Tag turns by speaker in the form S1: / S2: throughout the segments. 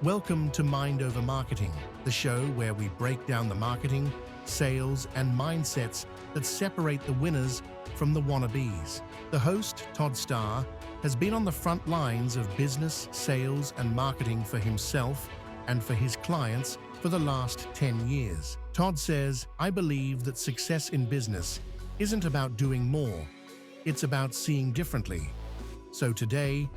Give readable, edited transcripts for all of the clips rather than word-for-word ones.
S1: Welcome to Mind Over Marketing, the show where we break down the marketing, sales, and mindsets that separate the winners from the wannabes. The host, Todd Starr, has been on the front lines of business, sales, and marketing for himself and for his clients for the last 10 years. Todd says, "I believe that success in business isn't about doing more, it's about seeing differently." So today,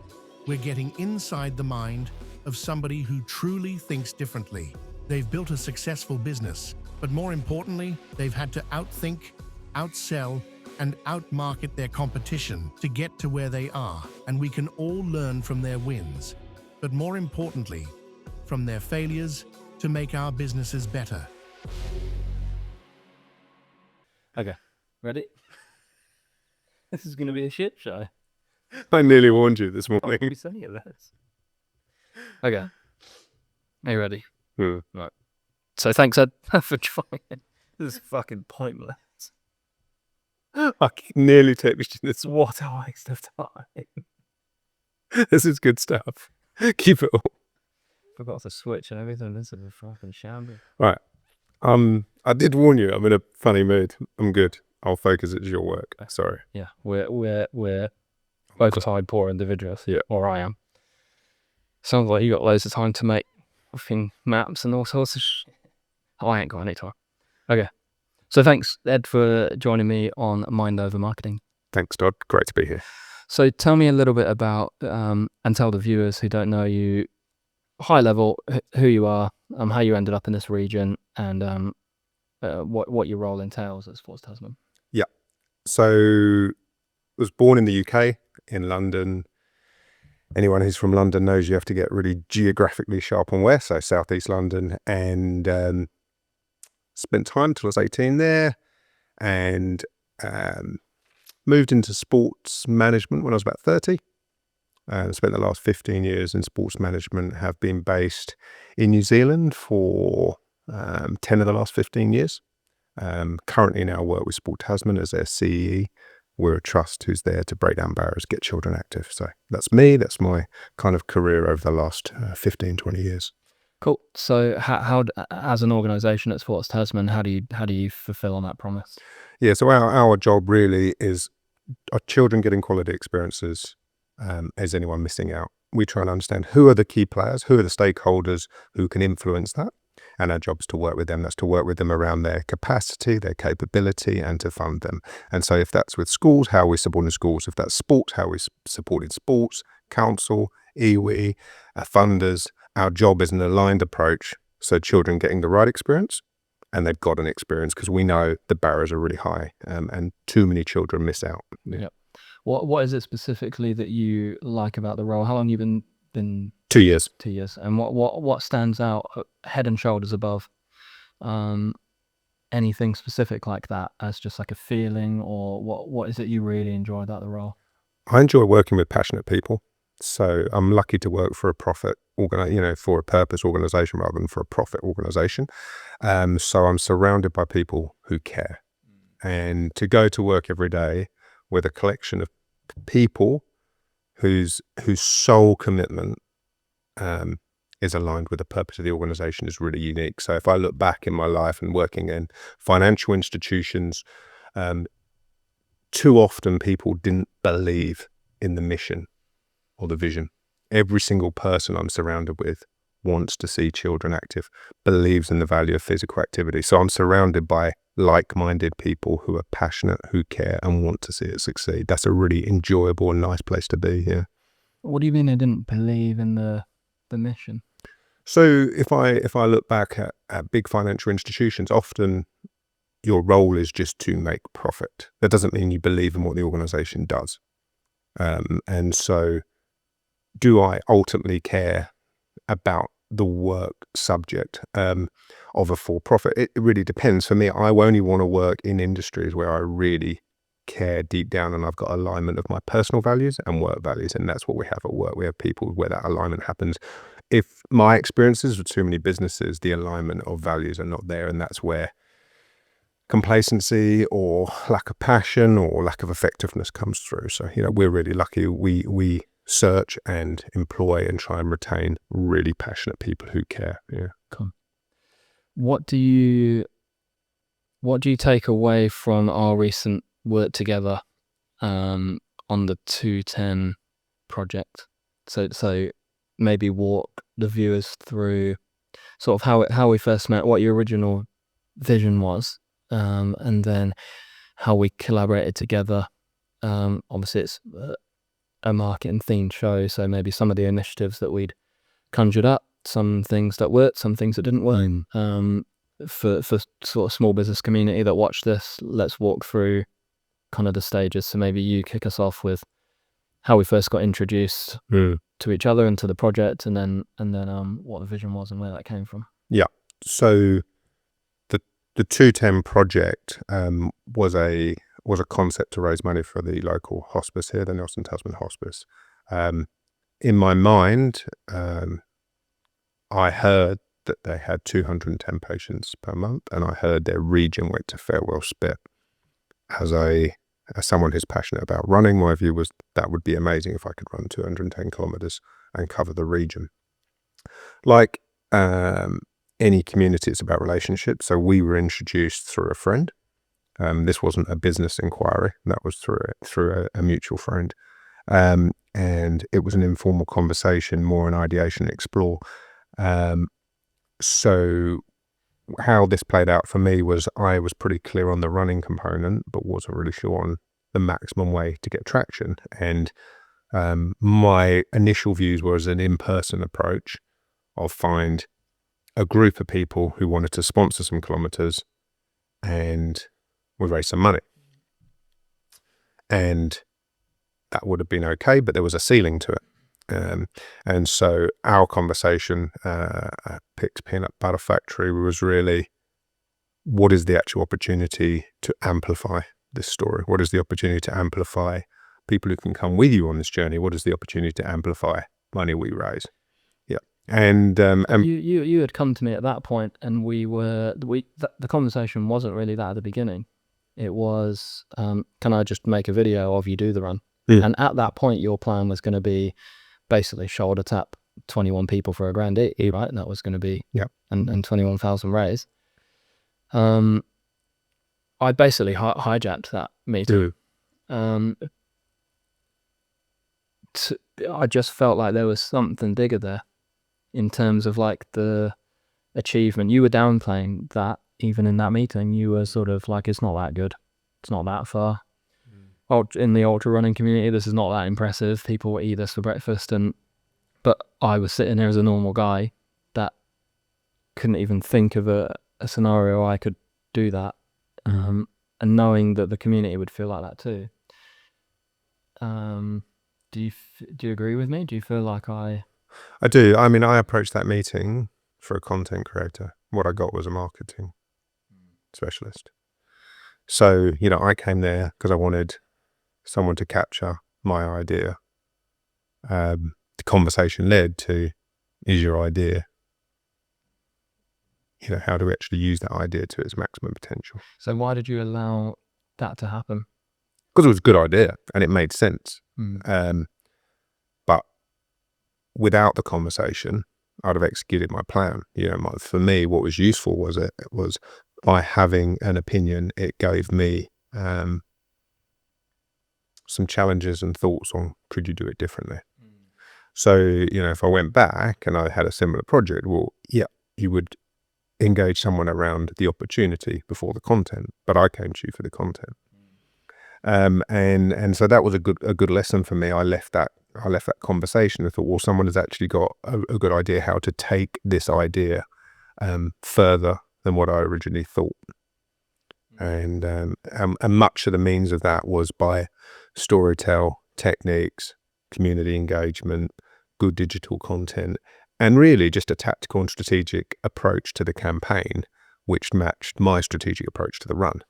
S1: we're getting inside the mind of somebody who truly thinks differently. They've built a successful business, but more importantly, they've had to outthink, outsell, and outmarket their competition to get to where they are. And we can all learn from their wins, but more importantly, from their failures to make our businesses better.
S2: Okay, ready? This is going to be a shit show.
S3: I nearly warned you this
S2: I'll
S3: morning.
S2: be saying this. Okay. Are you ready?
S3: Hmm.
S2: Right. So thanks, Ed, for trying. This is fucking pointless.
S3: I nearly texted you this.
S2: What a waste of time.
S3: This is good stuff. Keep it all.
S2: Forgot to switch and everything. This is a fucking shambles.
S3: Right. I did warn you. I'm in a funny mood. I'm good. I'll focus. It's your work. Sorry.
S2: Yeah, we're both tired, poor individuals.
S3: Yeah.
S2: Or I am. Sounds like you got loads of time to make fucking maps and all sorts of shit. I ain't got any time. Okay. So thanks, Ed, for joining me on Mind Over Marketing.
S3: Thanks, Todd. Great to be here.
S2: So tell me a little bit about, and tell the viewers who don't know you, high level, who you are, how you ended up in this region, and what your role entails at Sports Tasman.
S3: Yeah. So, was born in the UK, in London. Anyone who's from London knows you have to get really geographically sharp on where, so southeast London, and spent time till I was 18 there, and moved into sports management when I was about 30. Spent the last 15 years in sports management, have been based in New Zealand for 10 of the last 15 years. Currently now work with Sport Tasman as their CE. We're a trust who's there to break down barriers, get children active. So that's me. That's my kind of career over the last 15, 20 years.
S2: Cool. So how as an organisation at Sports Tasman, how do you fulfil on that promise?
S3: Yeah, so our job really is, are children getting quality experiences? Is anyone missing out? We try and understand who are the key players, who are the stakeholders who can influence that. And our job is to work with them. That's to work with them around their capacity, their capability, and to fund them. And so if that's with schools, how are we supporting schools? If that's sports, how are we supporting sports, council, iwi, funders. Our job is an aligned approach, so children getting the right experience, and they've got an experience, because we know the barriers are really high, and too many children miss out.
S2: Yep. What is it specifically that you like about the role? How long have you been
S3: 2 years.
S2: 2 years. And what stands out head and shoulders above anything specific like that, as just like a feeling, or what is it you really enjoy about the role?
S3: I enjoy working with passionate people. So I'm lucky to work for a profit for a purpose organization rather than for a profit organization. So I'm surrounded by people who care, and to go to work every day with a collection of people whose sole commitment is aligned with the purpose of the organization is really unique. So if I look back in my life and working in financial institutions, too often people didn't believe in the mission or the vision. Every single person I'm surrounded with wants to see children active, believes in the value of physical activity. So I'm surrounded by like-minded people who are passionate, who care, and want to see it succeed. That's a really enjoyable and nice place to be here.
S2: What do you mean they didn't believe in the mission?
S3: So if I look back at big financial institutions, often your role is just to make profit. That doesn't mean you believe in what the organization does. And so do I ultimately care about the work subject of a for-profit? It really depends. For me, I only want to work in industries where I really care deep down and I've got alignment of my personal values and work values, and that's what we have at work. We have people where that alignment happens. If my experiences with too many businesses, the alignment of values are not there, and that's where complacency or lack of passion or lack of effectiveness comes through. So, we're really lucky. We search and employ and try and retain really passionate people who care. Yeah.
S2: Cool. What do you take away from our recent work together on the 210 project? So maybe walk the viewers through sort of how we first met, what your original vision was, and then how we collaborated together. Obviously, it's a marketing themed show, so maybe some of the initiatives that we'd conjured up, some things that worked, some things that didn't work. For sort of small business community that watch this, let's walk through kind of the stages. So maybe you kick us off with how we first got introduced to each other and to the project, and then what the vision was and where that came from.
S3: Yeah. So the 210 project was a concept to raise money for the local hospice here, the Nelson Tasman Hospice. In my mind, I heard that they had 210 patients per month, and I heard their region went to farewell spit. As someone who's passionate about running, my view was that would be amazing if I could run 210 kilometers and cover the region. Like any community, it's about relationships. So we were introduced through a friend. This wasn't a business inquiry. That was through a mutual friend. And it was an informal conversation, more an ideation explore. So how this played out for me was I was pretty clear on the running component, but wasn't really sure on the maximum way to get traction. And my initial views was an in-person approach. I'll find a group of people who wanted to sponsor some kilometers and we raised some money. And that would have been okay, but there was a ceiling to it. And so our conversation at Pick's Peanut Butter Factory was really, what is the actual opportunity to amplify this story? What is the opportunity to amplify people who can come with you on this journey? What is the opportunity to amplify money we raise? Yeah. And
S2: you had come to me at that point, and the conversation wasn't really that at the beginning. It was, can I just make a video of you do the run?
S3: Yeah.
S2: And at that point, your plan was going to be basically shoulder tap 21 people for $1,000 each, right? And that was going to be, and 21,000 raise. I basically hijacked that meeting. I just felt like there was something bigger there in terms of like the achievement. You were downplaying that even in that meeting. You were sort of like, it's not that good. It's not that far. In the ultra running community, this is not that impressive. People eat this for breakfast, but I was sitting there as a normal guy that couldn't even think of a scenario I could do that, and knowing that the community would feel like that too. Do you agree with me? Do you feel like I
S3: do. I mean, I approached that meeting for a content creator. What I got was a marketing specialist. So, I came there because I wanted someone to capture my idea. The conversation led to, is your idea, how do we actually use that idea to its maximum potential?
S2: So why did you allow that to happen?
S3: Because it was a good idea and it made sense. But without the conversation, I'd have executed my plan. For me, what was useful was by having an opinion, it gave me some challenges and thoughts on, could you do it differently? So, if I went back and I had a similar project, you would engage someone around the opportunity before the content, but I came to you for the content. And so that was a good lesson for me. I left that conversation and thought, well, someone has actually got a good idea how to take this idea further than what I originally thought. And much of the means of that was by storytell techniques, community engagement, good digital content, and really just a tactical and strategic approach to the campaign, which matched my strategic approach to the run.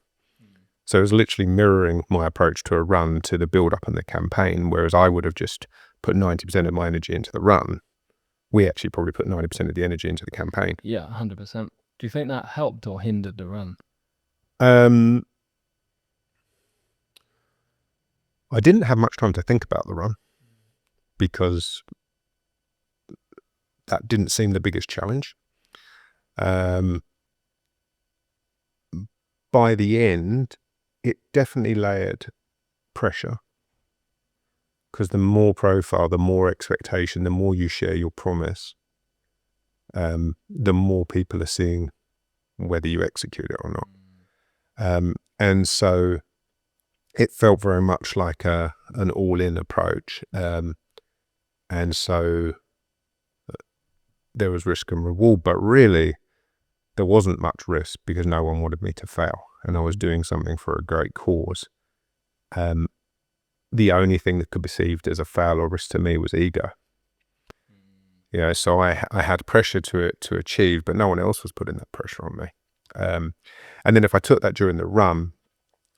S3: So it was literally mirroring my approach to a run to the build up and the campaign, whereas I would have just put 90% of my energy into the run. We actually probably put 90% of the energy into the campaign.
S2: Yeah, 100%. Do you think that helped or hindered the run?
S3: I didn't have much time to think about the run. because that didn't seem the biggest challenge. By the end, it definitely layered pressure, because the more profile, the more expectation, the more you share your promise, the more people are seeing whether you execute it or not. And so it felt very much like an all-in approach. And so there was risk and reward, but really there wasn't much risk because no one wanted me to fail, and I was doing something for a great cause. The only thing that could be perceived as a fail or risk to me was ego. So I had pressure to achieve, but no one else was putting that pressure on me. And then if I took that during the run,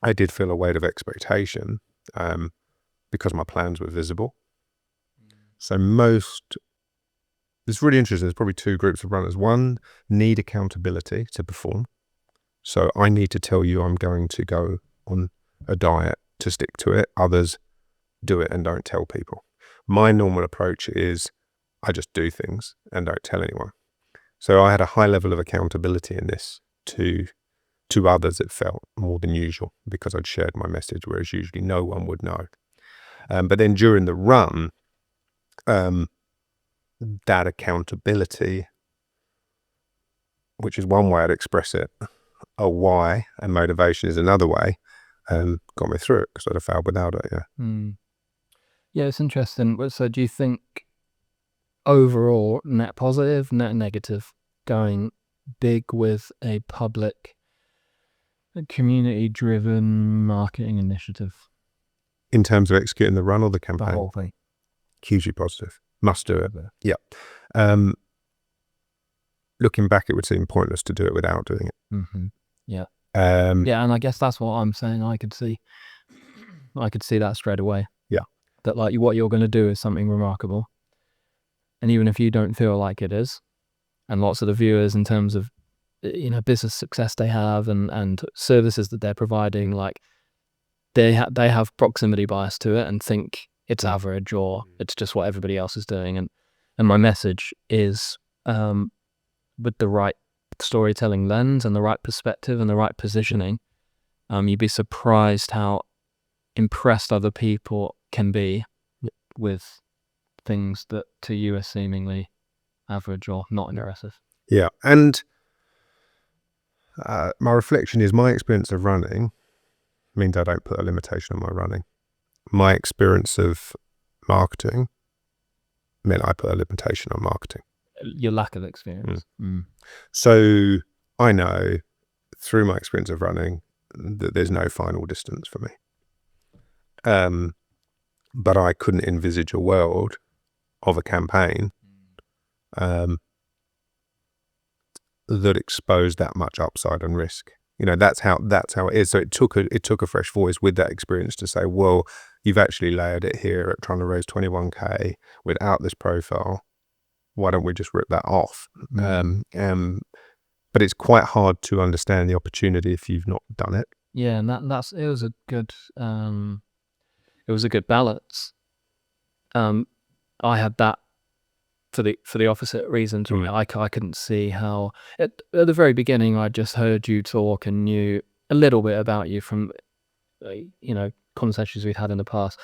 S3: I did feel a weight of expectation because my plans were visible. So it's really interesting. There's probably two groups of runners. One need accountability to perform. So I need to tell you I'm going to go on a diet to stick to it. Others do it and don't tell people. My normal approach is I just do things and don't tell anyone. So I had a high level of accountability in this to others. It felt more than usual because I'd shared my message, whereas usually no one would know. But then during the run, that accountability, which is one way I'd express it, a why, and motivation is another way, got me through it because I'd have failed without it.
S2: Yeah, it's interesting. So do you think overall net positive, net negative, going big with a public community-driven marketing initiative?
S3: In terms of executing the run or the campaign?
S2: The whole thing.
S3: Hugely positive. Must do it. Yeah. Looking back, it would seem pointless to do it without doing it.
S2: Mm-hmm. Yeah. Yeah, and I guess that's what I'm saying. I could see that straight away.
S3: Yeah.
S2: That like what you're going to do is something remarkable. And even if you don't feel like it is, and lots of the viewers in terms of, business success they have and services that they're providing, like they have proximity bias to it and think it's average or it's just what everybody else is doing. And my message is, with the right storytelling lens and the right perspective and the right positioning, you'd be surprised how impressed other people can be with things that to you are seemingly average or not impressive.
S3: Yeah. And my reflection is my experience of running means I don't put a limitation on my running. My experience of marketing meant I put a limitation on marketing.
S2: Your lack of experience.
S3: So I know through my experience of running that there's no final distance for me. But I couldn't envisage a world of a campaign that exposed that much upside and risk. That's how it is. So it took a fresh voice with that experience to say, well, you've actually layered it here at trying to raise 21k without this profile. Why don't we just rip that off? But it's quite hard to understand the opportunity if you've not done it.
S2: Yeah, and it was a good balance. I had that for the opposite reasons. I couldn't see how at the very beginning I just heard you talk and knew a little bit about you from conversations we'd had in the past.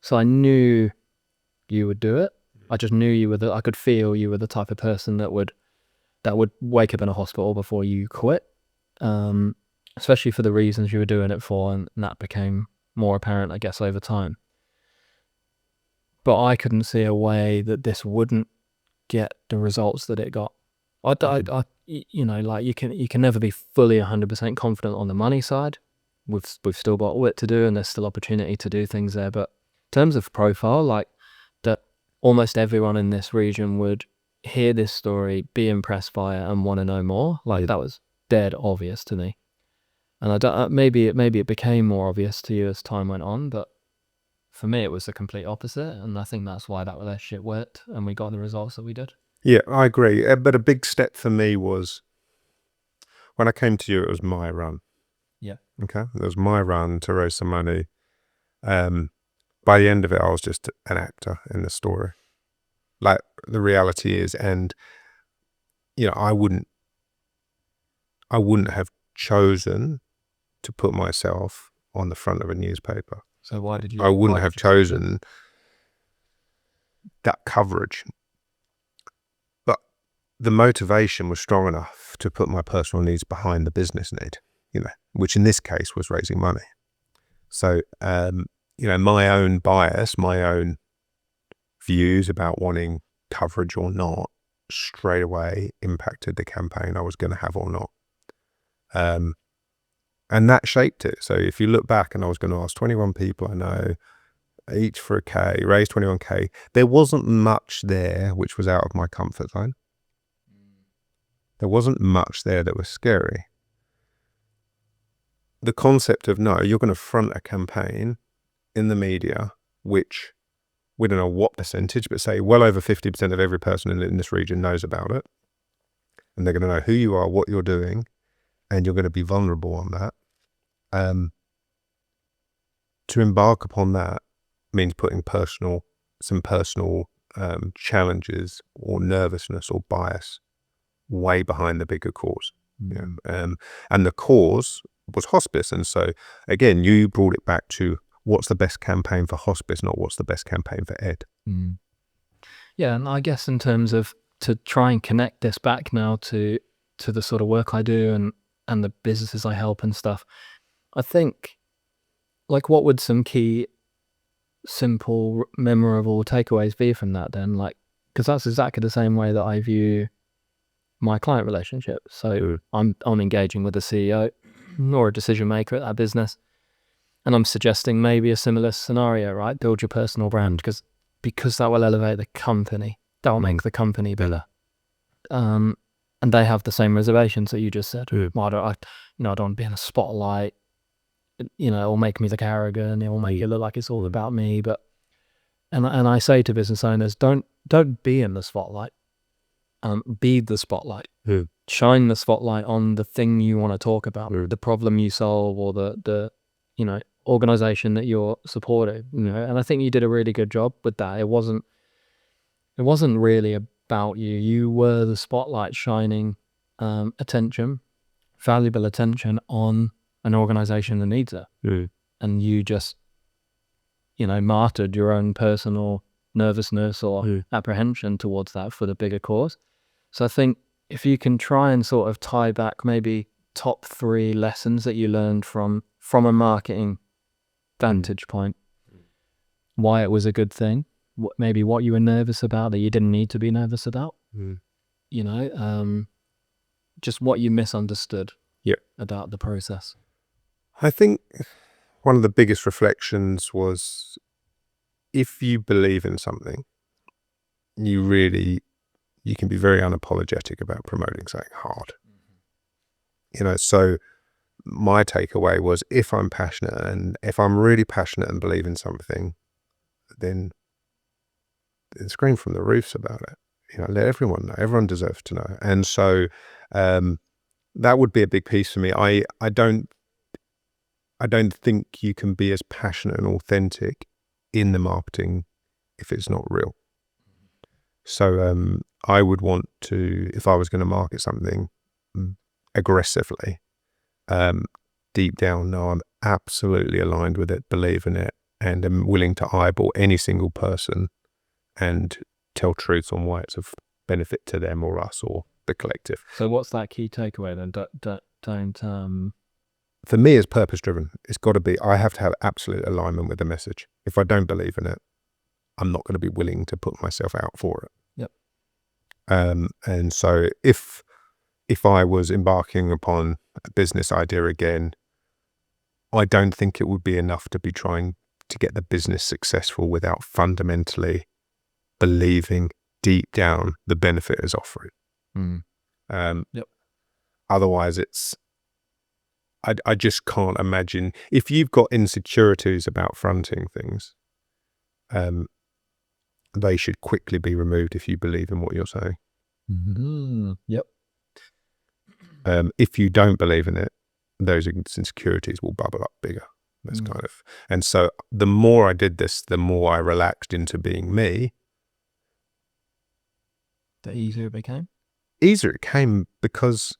S2: So I knew you would do it. I just knew I could feel you were the type of person that would wake up in a hospital before you quit, especially for the reasons you were doing it for, and that became more apparent, I guess, over time. But I couldn't see a way that this wouldn't get the results that it got. You can never be fully 100% confident on the money side. We've still got work to do, and there's still opportunity to do things there. But in terms of profile, like that, almost everyone in this region would hear this story, be impressed by it, and want to know more. Like that was dead obvious to me. And I don't. Maybe it became more obvious to you as time went on, but for me, it was the complete opposite, and I think that's why that relationship worked, and we got the results that we did.
S3: Yeah, I agree. But a big step for me was when I came to you. It was my run.
S2: Yeah.
S3: Okay, it was my run to raise some money. by the end of it, I was just an actor in the story. Like, the reality is, and I wouldn't have chosen to put myself on the front of a newspaper.
S2: So why did you?
S3: I wouldn't have chosen that coverage. But the motivation was strong enough to put my personal needs behind the business need, which in this case was raising money. So, my own bias, my own views about wanting coverage or not, straight away impacted the campaign I was going to have or not. And that shaped it. So if you look back, and I was going to ask 21 people I know, each for $1,000, raise 21K, there wasn't much there which was out of my comfort zone. There wasn't much there that was scary. The concept of, no, you're going to front a campaign in the media, which we don't know what percentage, but say well over 50% of every person in this region knows about it. And they're going to know who you are, what you're doing, and you're going to be vulnerable on that. To embark upon that means putting some personal challenges or nervousness or bias way behind the bigger cause. And the cause was hospice. And so, again, you brought it back to what's the best campaign for hospice, not what's the best campaign for Ed.
S2: Yeah, and I guess in terms of to try and connect this back now to the sort of work I do and the businesses I help and stuff, I think, like, what would some key, simple, memorable takeaways be from that then? Like, because that's exactly the same way that I view my client relationship. So I'm engaging with a CEO or a decision maker at that business, and I'm suggesting maybe a similar scenario, right? Build your personal brand, because that will elevate the company. That will make the company bigger. And they have the same reservations that you just said. Well, I don't want to be in a spotlight. It'll make me look arrogant. It will make it look like it's all about me. But and I say to business owners, don't be in the spotlight. Be the spotlight. Shine the spotlight on the thing you want to talk about, the problem you solve, or the organization that you're supporting. And I think you did a really good job with that. It wasn't really about you. You were the spotlight, shining valuable attention on an organization that needs it. And you just martyred your own personal nervousness or apprehension towards that for the bigger cause. So I think if you can try and sort of tie back maybe top 3 lessons that you learned from a marketing vantage point, why it was a good thing, maybe what you were nervous about that you didn't need to be nervous about, just what you misunderstood about the process.
S3: I think one of the biggest reflections was, if you believe in something, you can be very unapologetic about promoting something hard. So my takeaway was, if I'm passionate, and if I'm really passionate and believe in something, then scream from the roofs about it. Let everyone know. Everyone deserves to know. And so that would be a big piece for me. I don't think you can be as passionate and authentic in the marketing if it's not real. So I would want to, if I was going to market something aggressively, deep down, no, I'm absolutely aligned with it, believe in it, and am willing to eyeball any single person and tell truths on why it's of benefit to them or us or the collective.
S2: So what's that key takeaway then? Don't
S3: For me, it's purpose driven. It's got to be, I have to have absolute alignment with the message. If I don't believe in it, I'm not going to be willing to put myself out for it.
S2: Yep.
S3: And so if I was embarking upon a business idea again, I don't think it would be enough to be trying to get the business successful without fundamentally believing deep down the benefit is offering.
S2: Yep.
S3: Otherwise, I just can't imagine, if you've got insecurities about fronting things, they should quickly be removed if you believe in what you're saying.
S2: Yep.
S3: If you don't believe in it, those insecurities will bubble up bigger. That's kind of, and so the more I did this, the more I relaxed into being me.
S2: The easier it became?
S3: Easier it came because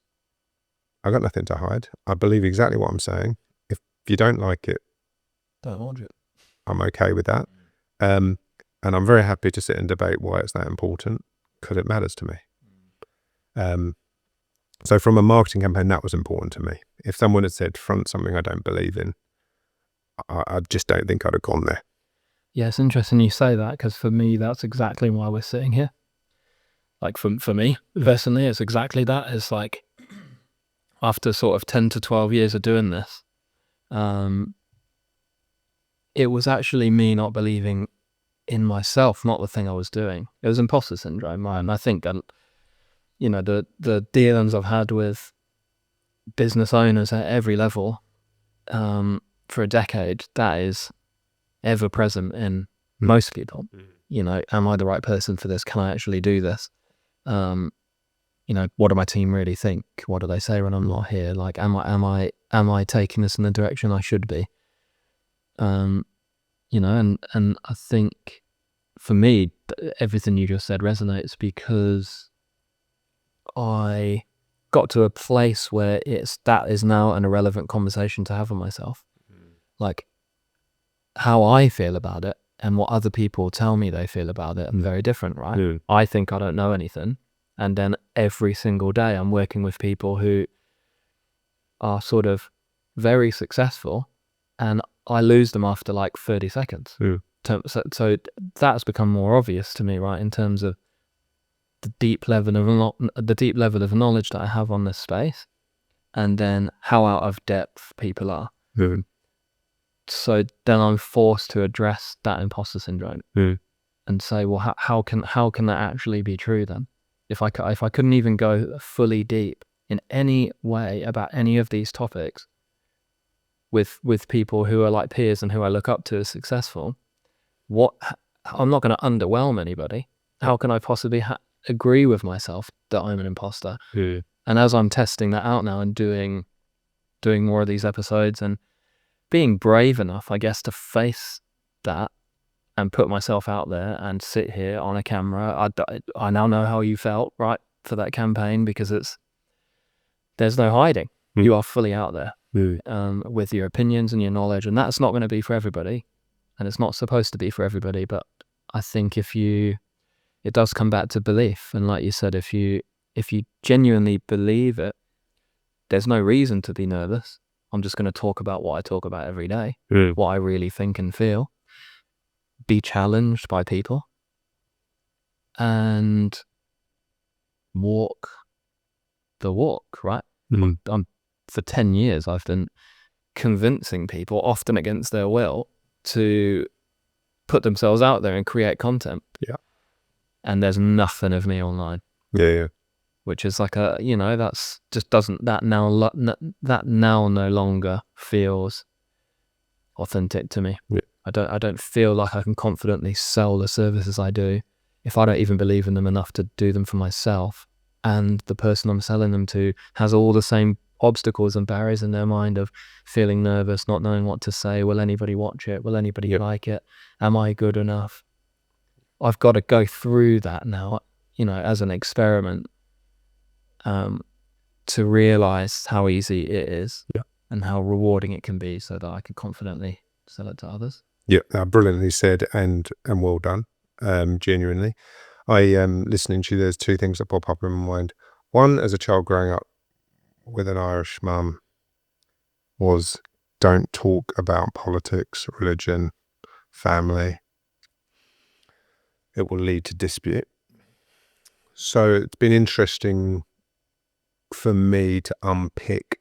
S3: I got nothing to hide. I believe exactly what I'm saying. If you don't like it,
S2: Don't watch it.
S3: I'm okay with that. And I'm very happy to sit and debate why it's that important, because it matters to me. So from a marketing campaign, that was important to me. If someone had said front something I don't believe in, I just don't think I'd have gone there.
S2: Yeah, it's interesting you say that, because for me, that's exactly why we're sitting here. Like for me, personally, it's exactly that. It's like, after sort of 10 to 12 years of doing this, it was actually me not believing in myself, not the thing I was doing. It was imposter syndrome. And I think, you know, the dealings I've had with business owners at every level for a decade, that is ever present in most people. You know, am I the right person for this? Can I actually do this? You know, what do my team really think? What do they say when I'm not here? Like, am I taking this in the direction I should be? You know, and I think for me, everything you just said resonates, because I got to a place where that is now an irrelevant conversation to have with myself. Like, how I feel about it and what other people tell me they feel about it are very different, right? I think I don't know anything. And then every single day I'm working with people who are sort of very successful, and I lose them after like 30 seconds. So that's become more obvious to me, right? In terms of the deep level of knowledge that I have on this space, and then how out of depth people are. So then I'm forced to address that imposter syndrome and say, well, how can that actually be true then? If I couldn't even go fully deep in any way about any of these topics with people who are like peers and who I look up to as successful, I'm not going to underwhelm anybody. How can I possibly agree with myself that I'm an imposter? And as I'm testing that out now and doing more of these episodes and being brave enough, I guess, to face that and put myself out there and sit here on a camera. I now know how you felt, right, for that campaign, because there's no hiding. You are fully out there with your opinions and your knowledge, and that's not going to be for everybody, and it's not supposed to be for everybody. But I think it does come back to belief, and like you said, if you genuinely believe it, there's no reason to be nervous. I'm just going to talk about what I talk about every day, what I really think and feel. Be challenged by people and walk the walk, right? For 10 years, I've been convincing people, often against their will, to put themselves out there and create content.
S3: Yeah.
S2: And there's nothing of me online.
S3: Yeah.
S2: Which is like that's just that now no longer feels authentic to me.
S3: Yeah.
S2: I don't feel like I can confidently sell the services I do if I don't even believe in them enough to do them for myself, and the person I'm selling them to has all the same obstacles and barriers in their mind of feeling nervous, not knowing what to say. Will anybody watch it? Will anybody like it? Am I good enough? I've got to go through that now, you know, as an experiment, to realize how easy it is and how rewarding it can be, so that I can confidently sell it to others.
S3: Yeah, brilliantly said, and well done. Genuinely, listening to you, there's two things that pop up in my mind. One, as a child growing up with an Irish mum, was don't talk about politics, religion, family. It will lead to dispute. So it's been interesting for me to unpick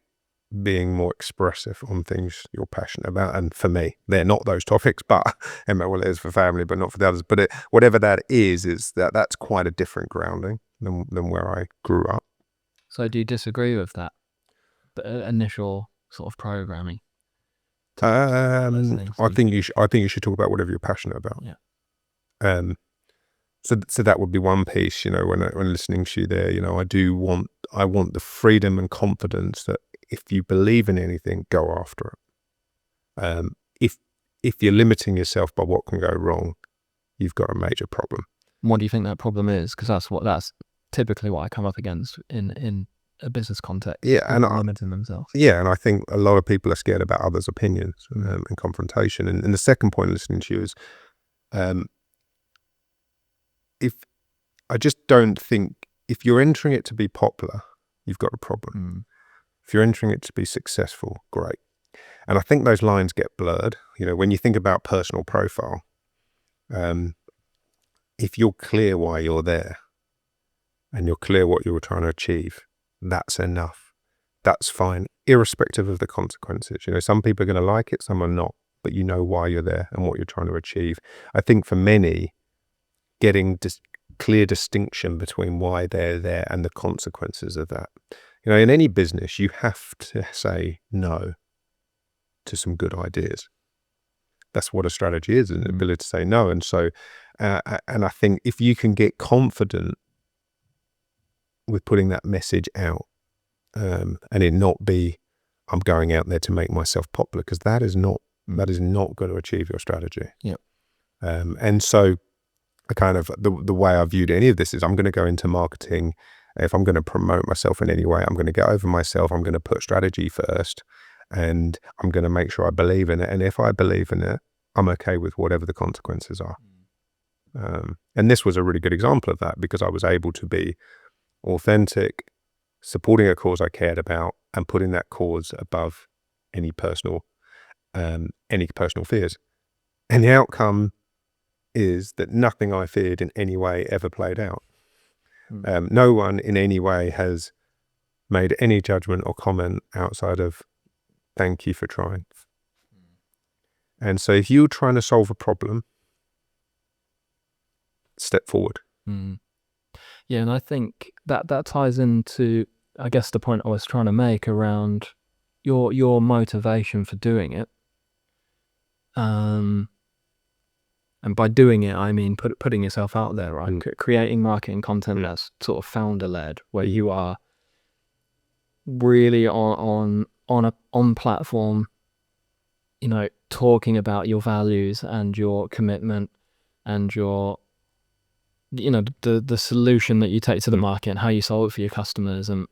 S3: being more expressive on things you're passionate about. And for me, they're not those topics, but well, it is for family, but not for the others. But whatever that is that's quite a different grounding than where I grew up.
S2: So do you disagree with that, the initial sort of programming?
S3: I think you should talk about whatever you're passionate about.
S2: Yeah.
S3: So that would be one piece, you know, when listening to you there, you know, I want the freedom and confidence that if you believe in anything, go after it. If you're limiting yourself by what can go wrong, you've got a major problem.
S2: What do you think that problem is? Because that's typically what I come up against in a business context.
S3: Yeah, and
S2: limiting themselves.
S3: Yeah, and I think a lot of people are scared about others' opinions and confrontation. And the second point listening to you is, I just don't think if you're entering it to be popular, you've got a problem. If you're entering it to be successful, great. And I think those lines get blurred. When you think about personal profile, if you're clear why you're there and you're clear what you're trying to achieve, that's enough. That's fine, irrespective of the consequences. Some people are going to like it, some are not, but you know why you're there and what you're trying to achieve. I think for many, getting clear distinction between why they're there and the consequences of that. In any business, you have to say no to some good ideas. That's what a strategy is, an ability to say no. And so, and I think if you can get confident with putting that message out, and it not be, I'm going out there to make myself popular, because that is not going to achieve your strategy.
S2: Yeah.
S3: And so, kind of the way I viewed any of this is, I'm going to go into marketing. If I'm going to promote myself in any way, I'm going to get over myself. I'm going to put strategy first, and I'm going to make sure I believe in it. And if I believe in it, I'm okay with whatever the consequences are. And this was a really good example of that, because I was able to be authentic, supporting a cause I cared about, and putting that cause above any personal fears. And the outcome is that nothing I feared in any way ever played out. No one in any way has made any judgment or comment outside of thank you for trying. And so if you're trying to solve a problem, step forward.
S2: Yeah, and I think that ties into, I guess, the point I was trying to make around your motivation for doing it. And by doing it, I mean putting yourself out there, right? Creating marketing content that's sort of founder-led, where you are really on platform, talking about your values and your commitment and your, the solution that you take to the market and how you solve it for your customers. And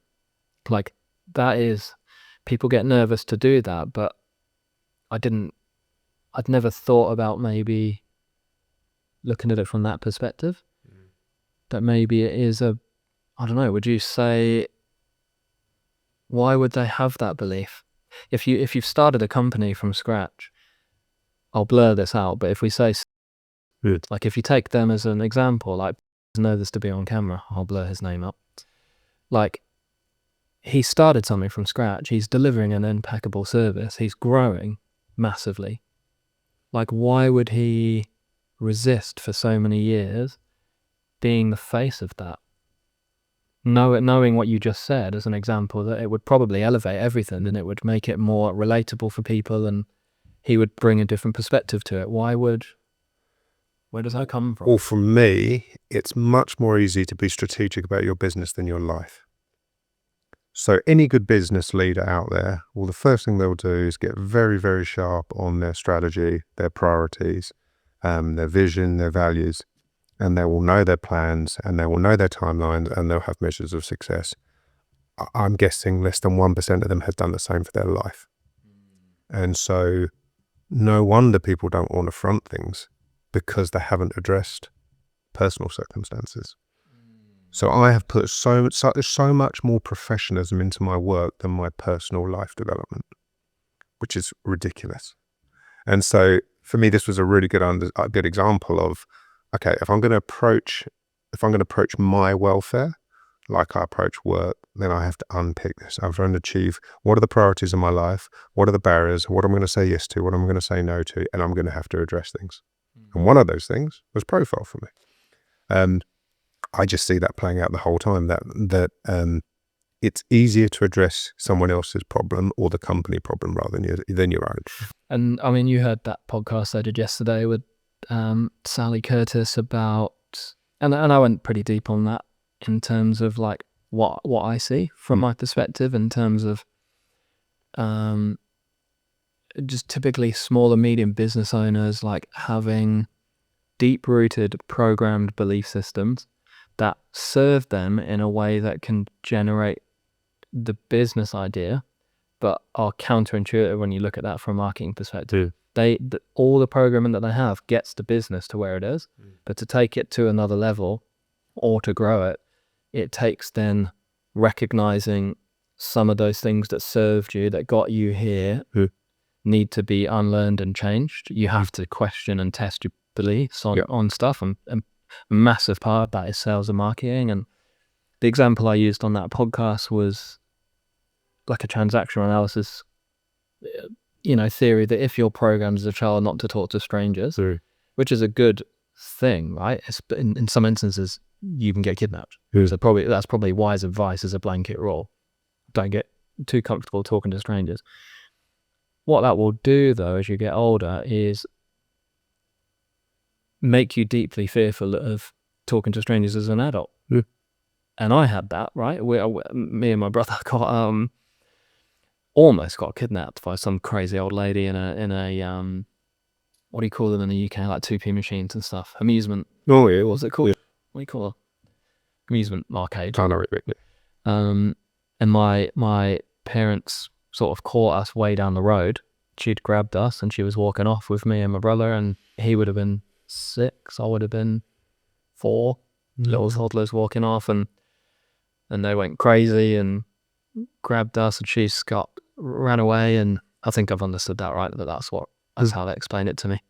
S2: like, that is, people get nervous to do that, but I'd never thought about maybe looking at it from that perspective. That maybe it is I don't know, would you say, why would they have that belief? If you've started a company from scratch, I'll blur this out, but if we say, like, if you take them as an example, like, know this to be on camera, I'll blur his name up. Like, he started something from scratch, he's delivering an impeccable service, he's growing massively. Like, why would he resist for so many years being the face of that? Knowing what you just said as an example, that it would probably elevate everything and it would make it more relatable for people, and he would bring a different perspective to it. Where does that come from?
S3: Well, for me, it's much more easy to be strategic about your business than your life. So any good business leader out there, well, the first thing they'll do is get very, very sharp on their strategy, their priorities, their vision, their values, and they will know their plans, and they will know their timelines, and they'll have measures of success. I'm guessing less than 1% of them have done the same for their life. And so no wonder people don't want to front things, because they haven't addressed personal circumstances. So I have put so much more professionalism into my work than my personal life development, which is ridiculous. And so for me, this was a really good example of, okay, if I'm going to approach my welfare like I approach work, then I have to unpick this. I'm trying to achieve, what are the priorities in my life? What are the barriers? What I'm going to say yes to? What I'm going to say no to? And I'm going to have to address things. And one of those things was profile for me. I just see that playing out the whole time, that it's easier to address someone else's problem or the company problem rather than your own.
S2: And I mean, you heard that podcast I did yesterday with Sally Curtis about, and I went pretty deep on that in terms of like what I see from my perspective in terms of just typically small and medium business owners, like having deep-rooted programmed belief systems that serve them in a way that can generate the business idea, but are counterintuitive when you look at that from a marketing perspective. All the programming that they have gets the business to where it is, but to take it to another level or to grow it, it takes then recognizing some of those things that served you, that got you here, need to be unlearned and changed. You have to question and test your beliefs on stuff, and a massive part of that is sales and marketing. And the example I used on that podcast was like a transactional analysis, theory that if you're programmed as a child not to talk to strangers, which is a good thing, right? In some instances, you can get kidnapped. So that's probably wise advice as a blanket rule. Don't get too comfortable talking to strangers. What that will do, though, as you get older, is make you deeply fearful of talking to strangers as an adult. And I had that, right? Me and my brother got almost got kidnapped by some crazy old lady in a what do you call them in the UK, like 2p machines and stuff, amusement.
S3: Oh yeah,
S2: What's it called? Yeah. What do you call it? Amusement arcade.
S3: And
S2: my parents sort of caught us way down the road. She'd grabbed us and she was walking off with me and my brother, and he would have been 6, I would have been 4, little toddlers walking off, and they went crazy and grabbed us, and she ran away. And I think I've understood that, right? That's how they explained it to me.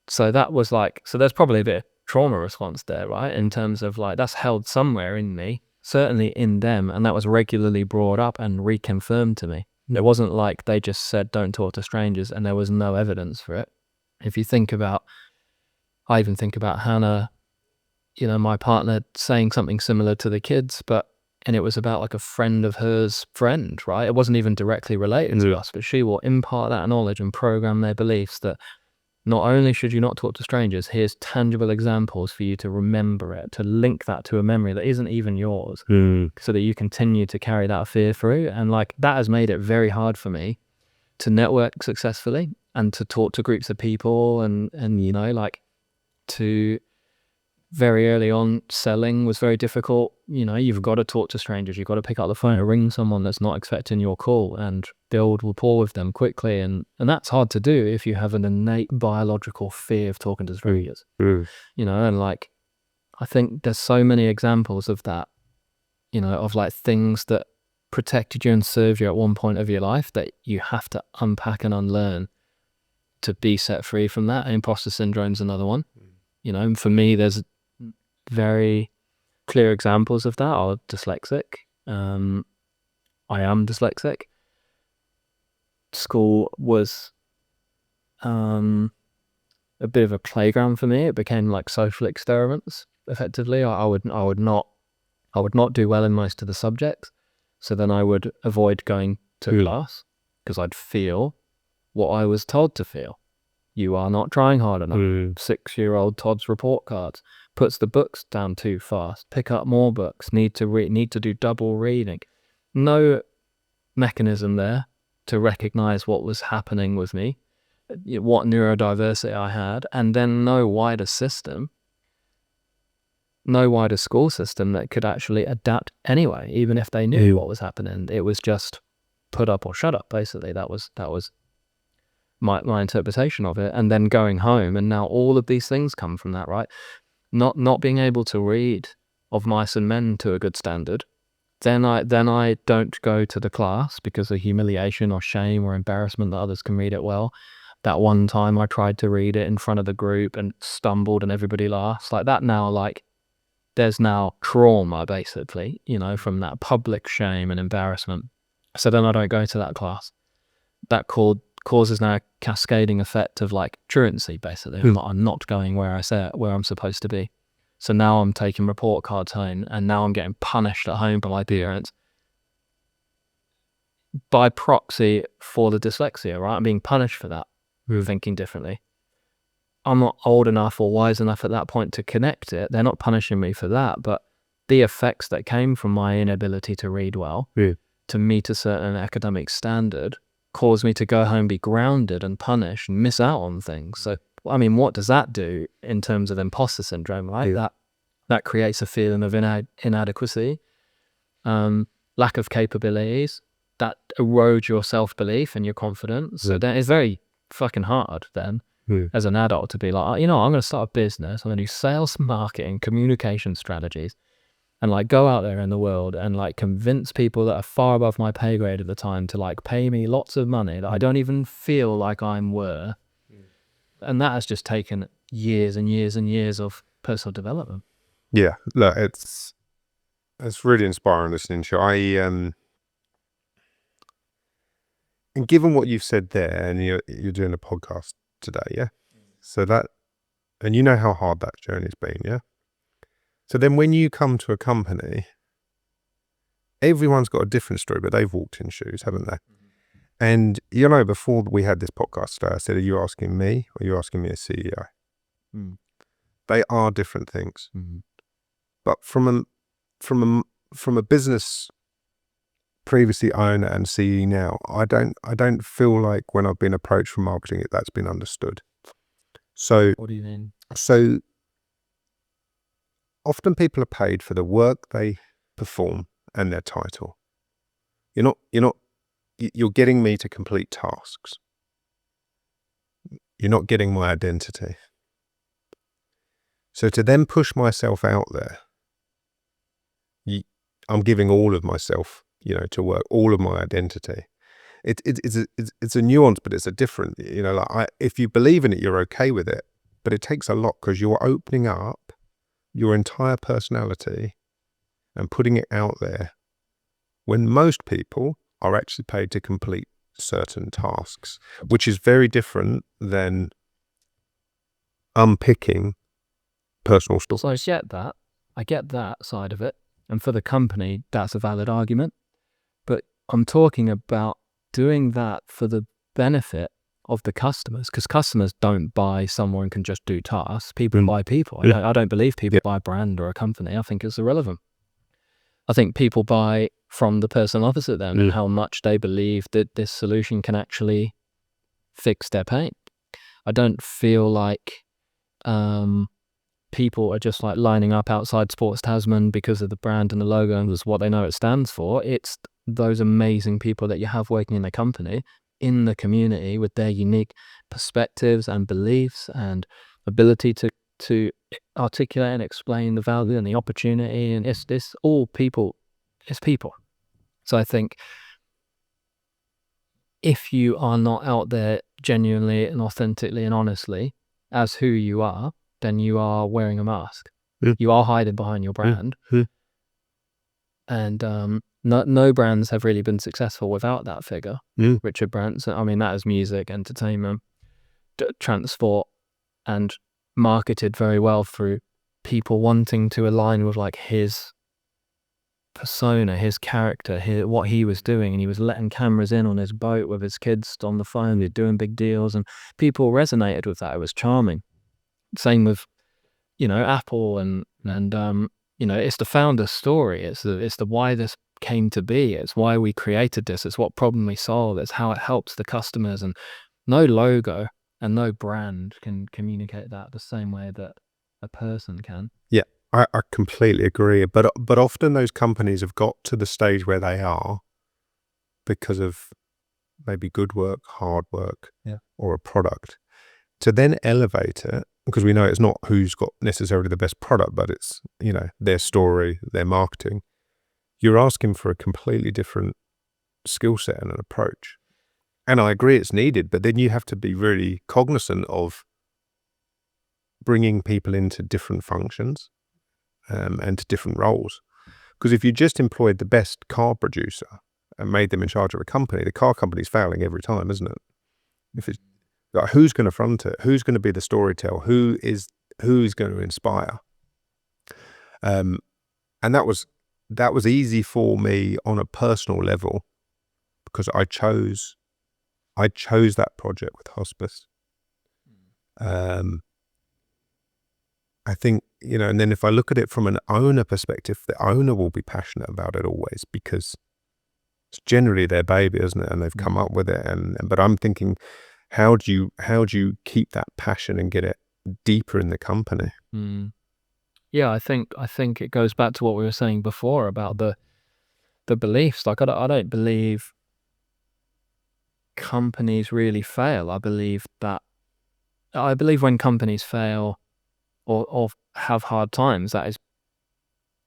S2: So that was like, so there's probably a bit of trauma response there, right? In terms of like, that's held somewhere in me, certainly in them, and that was regularly brought up and reconfirmed to me. It wasn't like they just said don't talk to strangers and there was no evidence for it. If you think about, I even think about Hannah, my partner, saying something similar to the kids, and it was about like a friend of hers friend, right? It wasn't even directly related to us, but she will impart that knowledge and program their beliefs that not only should you not talk to strangers, here's tangible examples for you to remember it, to link that to a memory that isn't even yours, so that you continue to carry that fear through. And like, that has made it very hard for me to network successfully and to talk to groups of people, and like, to very early on, selling was very difficult. You've got to talk to strangers. You've got to pick up the phone and ring someone that's not expecting your call and build rapport with them quickly. And that's hard to do if you have an innate biological fear of talking to strangers. And like, I think there's so many examples of that, of like things that protected you and served you at one point of your life that you have to unpack and unlearn to be set free from that. And imposter syndrome's another one. For me, there's very clear examples of that. I'm dyslexic. I am dyslexic. School was a bit of a playground for me. It became like social experiments, effectively. I would not do well in most of the subjects, so then I would avoid going to class because I'd feel what I was told to feel. You are not trying hard enough. 6-year-old Todd's report cards, puts the books down too fast, pick up more books, need to do double reading. No mechanism there to recognize what was happening with me, what neurodiversity I had, and then no wider school system that could actually adapt anyway, even if they knew what was happening. It was just put up or shut up, basically. That was my interpretation of it. And then going home, and now all of these things come from that, right? Not being able to read Of Mice and Men to a good standard, then I don't go to the class because of humiliation or shame or embarrassment that others can read it well. That one time I tried to read it in front of the group and stumbled and everybody laughs. Like that now, like there's now trauma, basically, from that public shame and embarrassment. So then I don't go to that class. That causes now a cascading effect of like truancy, basically. I'm not going where I'm supposed to be. So now I'm taking report cards home, and now I'm getting punished at home by my parents by proxy for the dyslexia, right? I'm being punished for that, thinking differently. I'm not old enough or wise enough at that point to connect it. They're not punishing me for that, but the effects that came from my inability to read well, to meet a certain academic standard, cause me to go home, be grounded and punished and miss out on things. So, I mean, what does that do in terms of imposter syndrome, right? That creates a feeling of inadequacy, lack of capabilities, that erodes your self-belief and your confidence. So then it's very fucking hard then as an adult to be like, I'm going to start a business. I'm going to do sales, marketing, communication strategies, and like go out there in the world and like convince people that are far above my pay grade at the time to like pay me lots of money that I don't even feel like I'm worth. And that has just taken years and years and years of personal development.
S3: Yeah, look, it's really inspiring listening to you. And given what you've said there, and you're doing a podcast today, yeah? So that, and you know how hard that journey's been, yeah? So then when you come to a company, everyone's got a different story, but they've walked in shoes, haven't they? And, before we had this podcast today, I said, are you asking me or are you asking me as CEO? They are different things. But from a business previously owner and CE now, I don't feel like when I've been approached for marketing, that's been understood. So
S2: what do you mean?
S3: So often people are paid for the work they perform and their title. You're getting me to complete tasks. You're not getting my identity. So to then push myself out there, I'm giving all of myself, to work, all of my identity. It's a nuance, but it's a different, if you believe in it, you're okay with it, but it takes a lot because you're opening up your entire personality and putting it out there when most people are actually paid to complete certain tasks, which is very different than unpicking personal stuff.
S2: So I get that side of it. And for the company, that's a valid argument. But I'm talking about doing that for the benefit of the customers, because customers don't buy someone who can just do tasks. People buy people. I don't believe people buy a brand or a company. I think it's irrelevant. I think people buy from the person opposite them and how much they believe that this solution can actually fix their pain. I don't feel like people are just like lining up outside Sports Tasman because of the brand and the logo and what they know it stands for. It's those amazing people that you have working in the company, in the community, with their unique perspectives and beliefs and ability to articulate and explain the value and the opportunity. And it's all people. It's people. So I think if you are not out there genuinely and authentically and honestly as who you are, then you are wearing a mask. You are hiding behind your brand. And no brands have really been successful without that figure. Richard Branson, I mean, that is music, entertainment, transport, and marketed very well through people wanting to align with like his persona, his character, what he was doing. And he was letting cameras in on his boat with his kids on the phone. They're doing big deals, and people resonated with that. It was charming. Same with, Apple and it's the founder's story. It's the why this came to be. It's why we created this. It's what problem we solve. It's how it helps the customers. And no logo and no brand can communicate that the same way that a person can.
S3: Yeah, I completely agree. But often those companies have got to the stage where they are because of maybe good work, hard work, or a product. To then elevate it, because we know it's not who's got necessarily the best product, but it's, their story, their marketing. You're asking for a completely different skill set and an approach. And I agree it's needed, but then you have to be really cognizant of bringing people into different functions and to different roles. Because if you just employed the best car producer and made them in charge of a company, the car company's failing every time, isn't it? If it's like, who's going to front it? Who's going to be the storyteller? Who's going to inspire? And that was easy for me on a personal level because I chose that project with hospice. I think, and then if I look at it from an owner perspective, the owner will be passionate about it always because it's generally their baby, isn't it? And they've come up with it. But I'm thinking, how do you keep that passion and get it deeper in the company?
S2: Yeah, I think it goes back to what we were saying before about the beliefs. Like, I don't believe companies really fail. I believe when companies fail or have hard times, that is,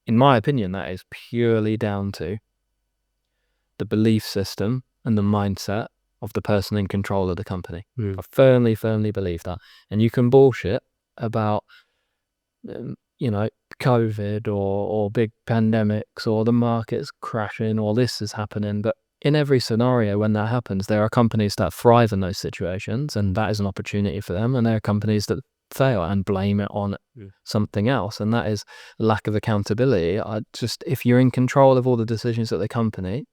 S2: in my opinion, that is purely down to the belief system and the mindset of the person in control of the company. I firmly believe that. And you can bullshit about COVID or big pandemics or the market's crashing or this is happening, but in every scenario when that happens, there are companies that thrive in those situations, and that is an opportunity for them, and there are companies that fail and blame it on something else, and that is lack of accountability. If you're in control of all the decisions at the company,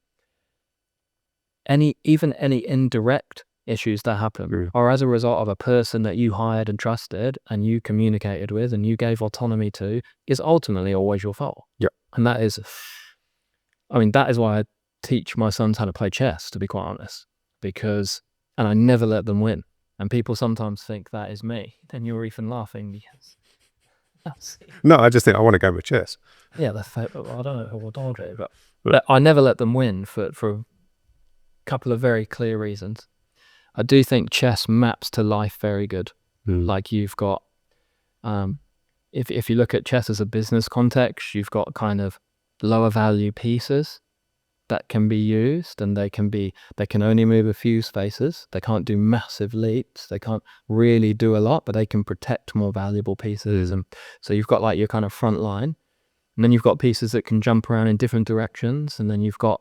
S2: even any indirect issues that happen are as a result of a person that you hired and trusted and you communicated with and you gave autonomy to, is ultimately always your fault. And that is why I teach my sons how to play chess, to be quite honest, and I never let them win. And people sometimes think that is me. Then you're even laughing because
S3: No, I just think I want to go with chess.
S2: Yeah, I don't know who will do it, but I never let them win for a couple of very clear reasons. I do think chess maps to life very good. Like, you've got, if you look at chess as a business context, you've got kind of lower value pieces that can be used, and they can only move a few spaces. They can't do massive leaps. They can't really do a lot, but they can protect more valuable pieces. And so you've got like your kind of front line, and then you've got pieces that can jump around in different directions, and then you've got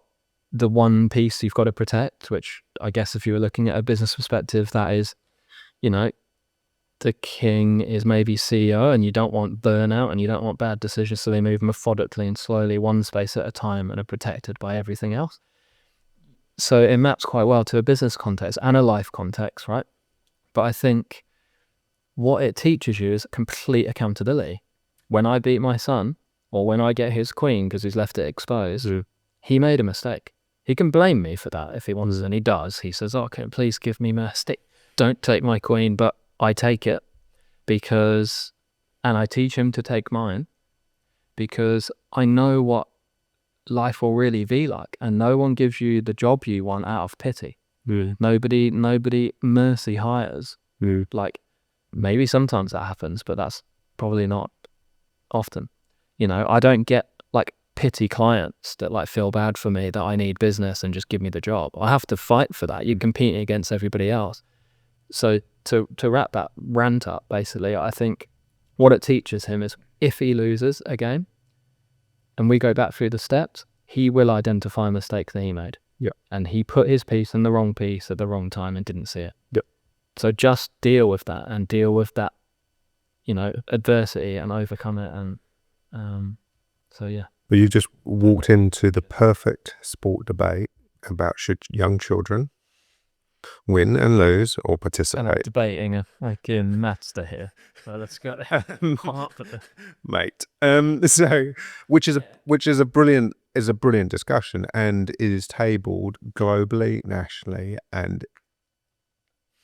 S2: the one piece you've got to protect, which I guess if you were looking at a business perspective, that is, the king is maybe CEO, and you don't want burnout and you don't want bad decisions, so they move methodically and slowly, one space at a time, and are protected by everything else. So it maps quite well to a business context and a life context, right? But I think what it teaches you is complete accountability. When I beat my son, or when I get his queen because he's left it exposed, he made a mistake. He can blame me for that if he wants, and he does. He says, "Okay, please give me mercy. Don't take my queen," but I take it and I teach him to take mine, because I know what life will really be like, and no one gives you the job you want out of pity. Nobody mercy hires. Like, maybe sometimes that happens, but that's probably not often. I don't get like pity clients that like feel bad for me that I need business and just give me the job. I have to fight for that. You're competing against everybody else. So to wrap that rant up, basically, I think what it teaches him is, if he loses a game and we go back through the steps, he will identify a mistake that he made. And he put his piece in the wrong piece at the wrong time and didn't see it. So just deal with that, and deal with that, adversity, and overcome it. And so, yeah.
S3: But you just walked into the perfect sport debate about should young children win and lose or participate.
S2: And I'm debating a fucking master here. So let's go.
S3: Mate. So which is a brilliant discussion, and is tabled globally, nationally, and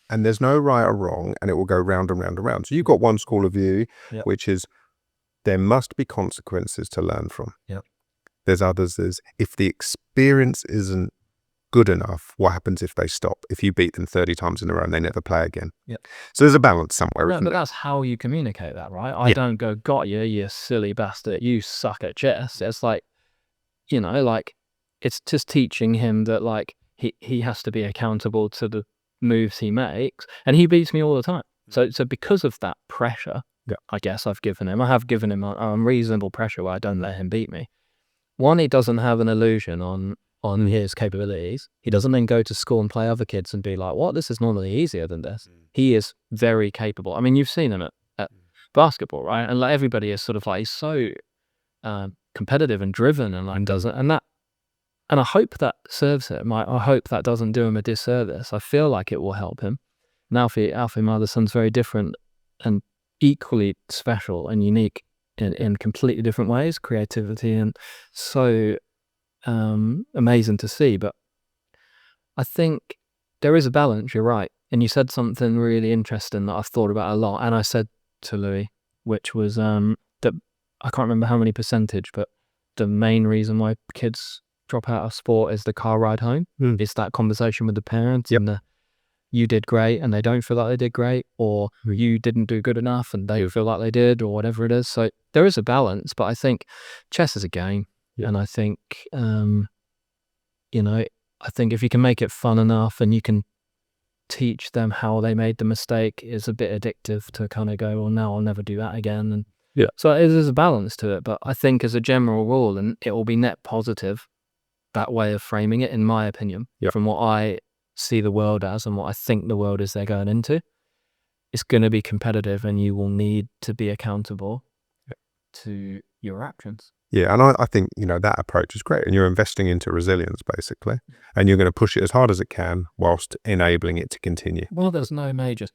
S3: there's no right or wrong, and it will go round and round and round. So you've got one school of view, which is there must be consequences to learn from. There's others, if the experience isn't good enough, what happens if they stop? If you beat them 30 times in a row and they never play again. So there's a balance somewhere.
S2: No, but that's how you communicate that, right? I don't go, "Got you silly bastard, you suck at chess." It's like, it's just teaching him that like he has to be accountable to the moves he makes, and he beats me all the time. So because of that pressure, I guess I have given him unreasonable pressure where I don't let him beat me. One, he doesn't have an illusion on his capabilities. He doesn't then go to school and play other kids and be like, "What? This is normally easier than this." He is very capable. I mean, you've seen him at basketball, right? And like, everybody is sort of like, he's so competitive and driven, and like and I hope that serves him. I hope that doesn't do him a disservice. I feel like it will help him. And Alfie, my other son's very different and equally special and unique in completely different ways, creativity, and so amazing to see. But I think there is a balance, you're right. And you said something really interesting that I've thought about a lot. And I said to Louis, which was that I can't remember how many percentage, but the main reason why kids drop out of sport is the car ride home. It's that conversation with the parents and the you did great and they don't feel like they did great, or you didn't do good enough and they feel like they did, or whatever it is. So there is a balance, but I think chess is a game. And I think, you know, I think if you can make it fun enough and you can teach them how they made the mistake, is a bit addictive to kind of go, well, now I'll never do that again. And so there's a balance to it. But I think as a general rule, and it will be net positive, that way of framing it, in my opinion, from what I see the world as and what I think the world is they're going into, it's going to be competitive and you will need to be accountable to your actions.
S3: Yeah, and I think, you know, that approach is great, and you're investing into resilience basically, and you're going to push it as hard as it can whilst enabling it to continue.
S2: Well, there's no major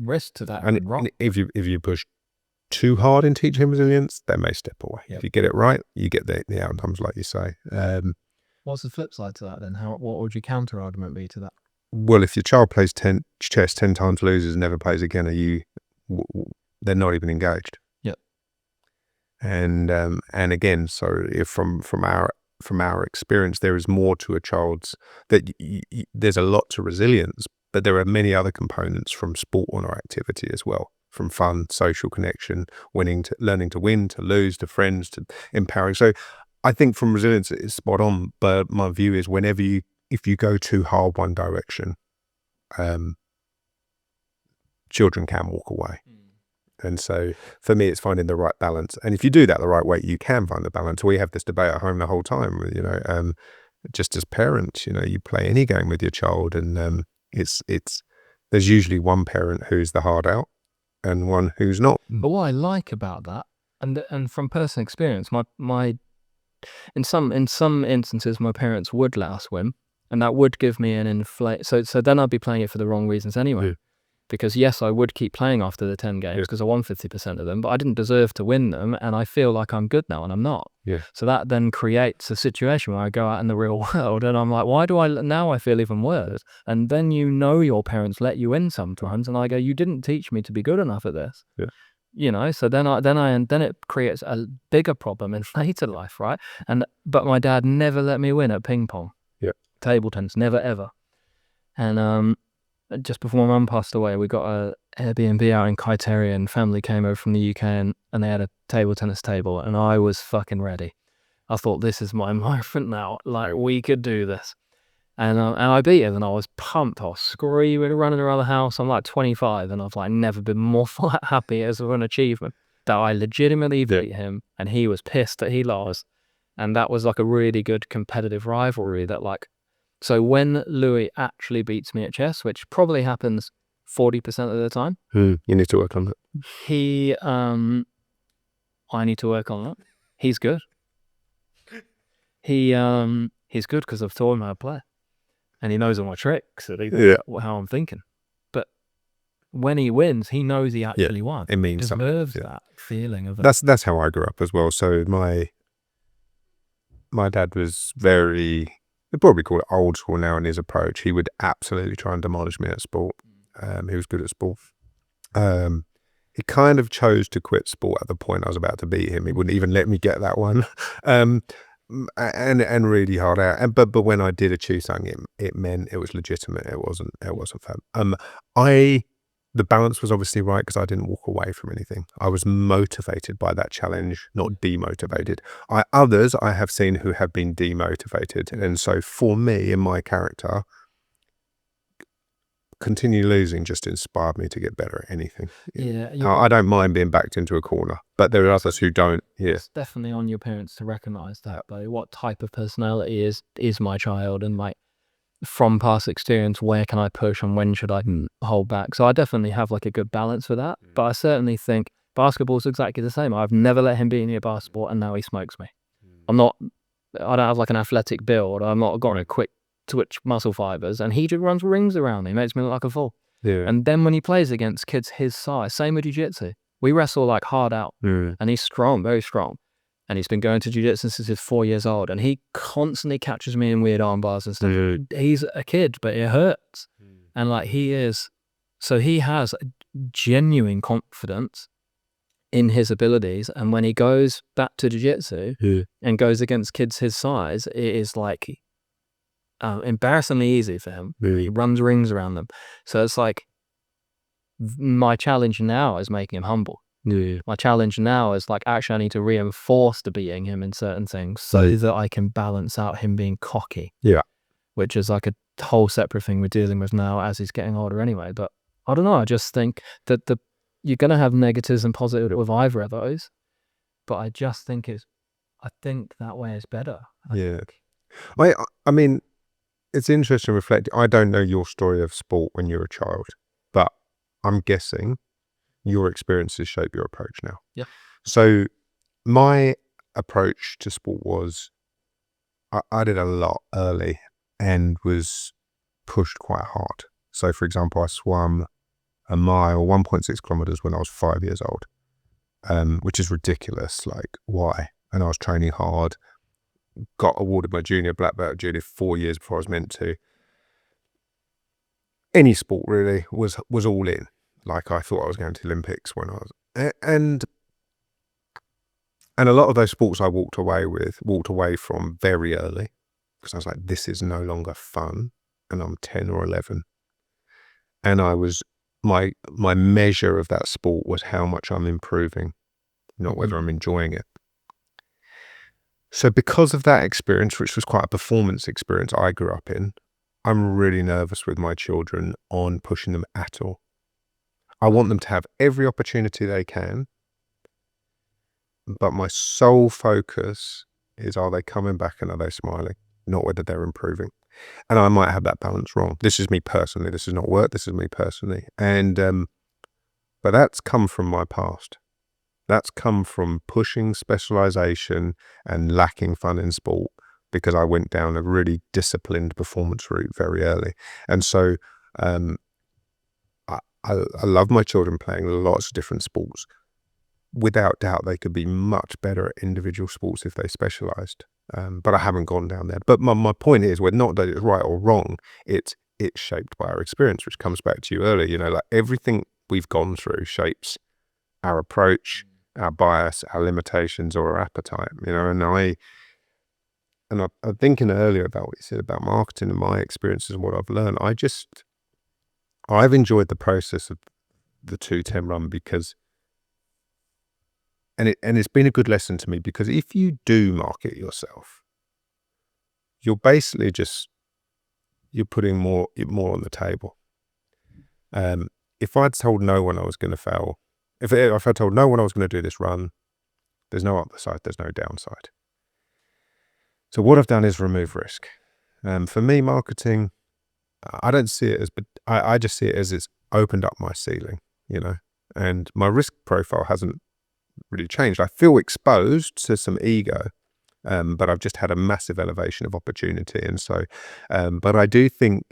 S2: risk to that.
S3: And if you push too hard in teaching resilience, they may step away. If you get it right, you get the outcomes, like you say.
S2: What's the flip side to that then? What would your counter argument be to that?
S3: Well, if your child plays chess 10 times, loses, never plays again, they're not even engaged. And again, so if from our experience, there is more to a child's, that there's a lot to resilience, but there are many other components from sport or activity as well, from fun, social connection, learning to win, to lose, to friends, to empowering. So I think from resilience, it's spot on. But my view is if you go too hard one direction, children can walk away. And so for me, it's finding the right balance. And if you do that the right way, you can find the balance. We have this debate at home the whole time, you know, just as parents, you know, you play any game with your child, and there's usually one parent who's the hard out and one who's not.
S2: But what I like about that, and from personal experience, in some instances, my parents would let us win, and that would give me an inflate. So then I'd be playing it for the wrong reasons anyway. Because yes, I would keep playing after the 10 games because I won 50% of them, but I didn't deserve to win them, and I feel like I'm good now and I'm not. So that then creates a situation where I go out in the real world and I'm like, why do now I feel even worse? And then, you know, your parents let you in sometimes, and I go, you didn't teach me to be good enough at this. You know, so then it creates a bigger problem in later life, right? But my dad never let me win at ping pong, table tennis, never ever. And just before my mum passed away, we got a Airbnb out in Kaiteria, and family came over from the UK, and they had a table tennis table, and I was fucking ready. I thought, this is my moment now. Like, we could do this. And I beat him, and I was pumped. I was screaming, running around the house. I'm like 25, and I've like never been more flat happy as of an achievement that I legitimately beat him, and he was pissed that he lost. And that was like a really good competitive rivalry that, like, so when Louis actually beats me at chess, which probably happens 40% of the time,
S3: you need to work on that.
S2: I need to work on that. He's good. He's good because I've taught him how to play, and he knows all my tricks and how I'm thinking. But when he wins, he knows he actually won.
S3: It means
S2: deserves that feeling of it.
S3: That's how I grew up as well. So my dad was very, they'd probably call it old school now in his approach. He would absolutely try and demolish me at sport. He was good at sport. He kind of chose to quit sport at the point I was about to beat him. He wouldn't even let me get that one. And really hard out. But when I did achieve something, it meant it was legitimate. It wasn't fun. The balance was obviously right because I didn't walk away from anything. I was motivated by that challenge, not demotivated. Others I have seen who have been demotivated. And so for me, in my character, continue losing just inspired me to get better at anything. I don't mind being backed into a corner, but there are others who don't.
S2: It's definitely on your parents to recognize that, but what type of personality is my child, and like, from past experience, where can I push and when should I hold back? So I definitely have like a good balance for that. But I certainly think basketball's exactly the same. I've never let him beat me at basketball, and now he smokes me. I don't have like an athletic build. I'm not got a quick twitch muscle fibers, and he just runs rings around me, makes me look like a fool. And then when he plays against kids his size, same with jiu-jitsu, we wrestle like hard out, and he's strong, very strong. and he's been going to jiu-jitsu since he's 4 years old, and he constantly catches me in weird arm bars and stuff. He's a kid, but it hurts. And like he has genuine confidence in his abilities, and when he goes back to jiu-jitsu and goes against kids his size, it is like embarrassingly easy for him. He runs rings around them. So it's like my challenge now is making him humble. My challenge now is like, actually I need to reinforce the beating him in certain things so that I can balance out him being cocky.
S3: Yeah.
S2: Which is like a whole separate thing we're dealing with now as he's getting older anyway. But I don't know, I just think that you're going to have negatives and positives with either of those, but I just think I think that way is better.
S3: Yeah. I mean, it's interesting reflecting. I don't know your story of sport when you were a child, but I'm guessing your experiences shape your approach now.
S2: Yeah.
S3: So my approach to sport was, I did a lot early and was pushed quite hard. So for example, I swam a mile, 1.6 kilometers when I was 5 years old, which is ridiculous. Like, why? And I was training hard, got awarded my junior black belt at junior 4 years before I was meant to. Any sport really was all in. Like, I thought I was going to the Olympics when I was, and a lot of those sports I walked away from very early, because I was like, this is no longer fun, and I'm 10 or 11. And I was, my measure of that sport was how much I'm improving, not whether I'm enjoying it. So because of that experience, which was quite a performance experience I grew up in, I'm really nervous with my children on pushing them at all. I want them to have every opportunity they can, but my sole focus is, are they coming back and are they smiling, not whether they're improving. And I might have that balance wrong. This is me personally. This is not work. This is me personally. And, but that's come from my past. That's come from pushing specialization and lacking fun in sport, because I went down a really disciplined performance route very early. And so, I love my children playing lots of different sports. Without doubt, they could be much better at individual sports if they specialized. But I haven't gone down there. But my point is, we're not that it's right or wrong. It's shaped by our experience, which comes back to you earlier. You know, like everything we've gone through shapes our approach, our bias, our limitations, or our appetite. You know, and I'm thinking earlier about what you said about marketing and my experiences and what I've learned. I've enjoyed the process of the 210 run because, and it's been a good lesson to me, because if you do market yourself, you're basically you're putting more on the table. If I'd told no one I was going to fail, if I told no one I was going to do this run, there's no upside, there's no downside. So what I've done is remove risk. For me, marketing, I don't see it as, but I just see it as it's opened up my ceiling, you know, and my risk profile hasn't really changed. I feel exposed to some ego, but I've just had a massive elevation of opportunity. And so, but I do think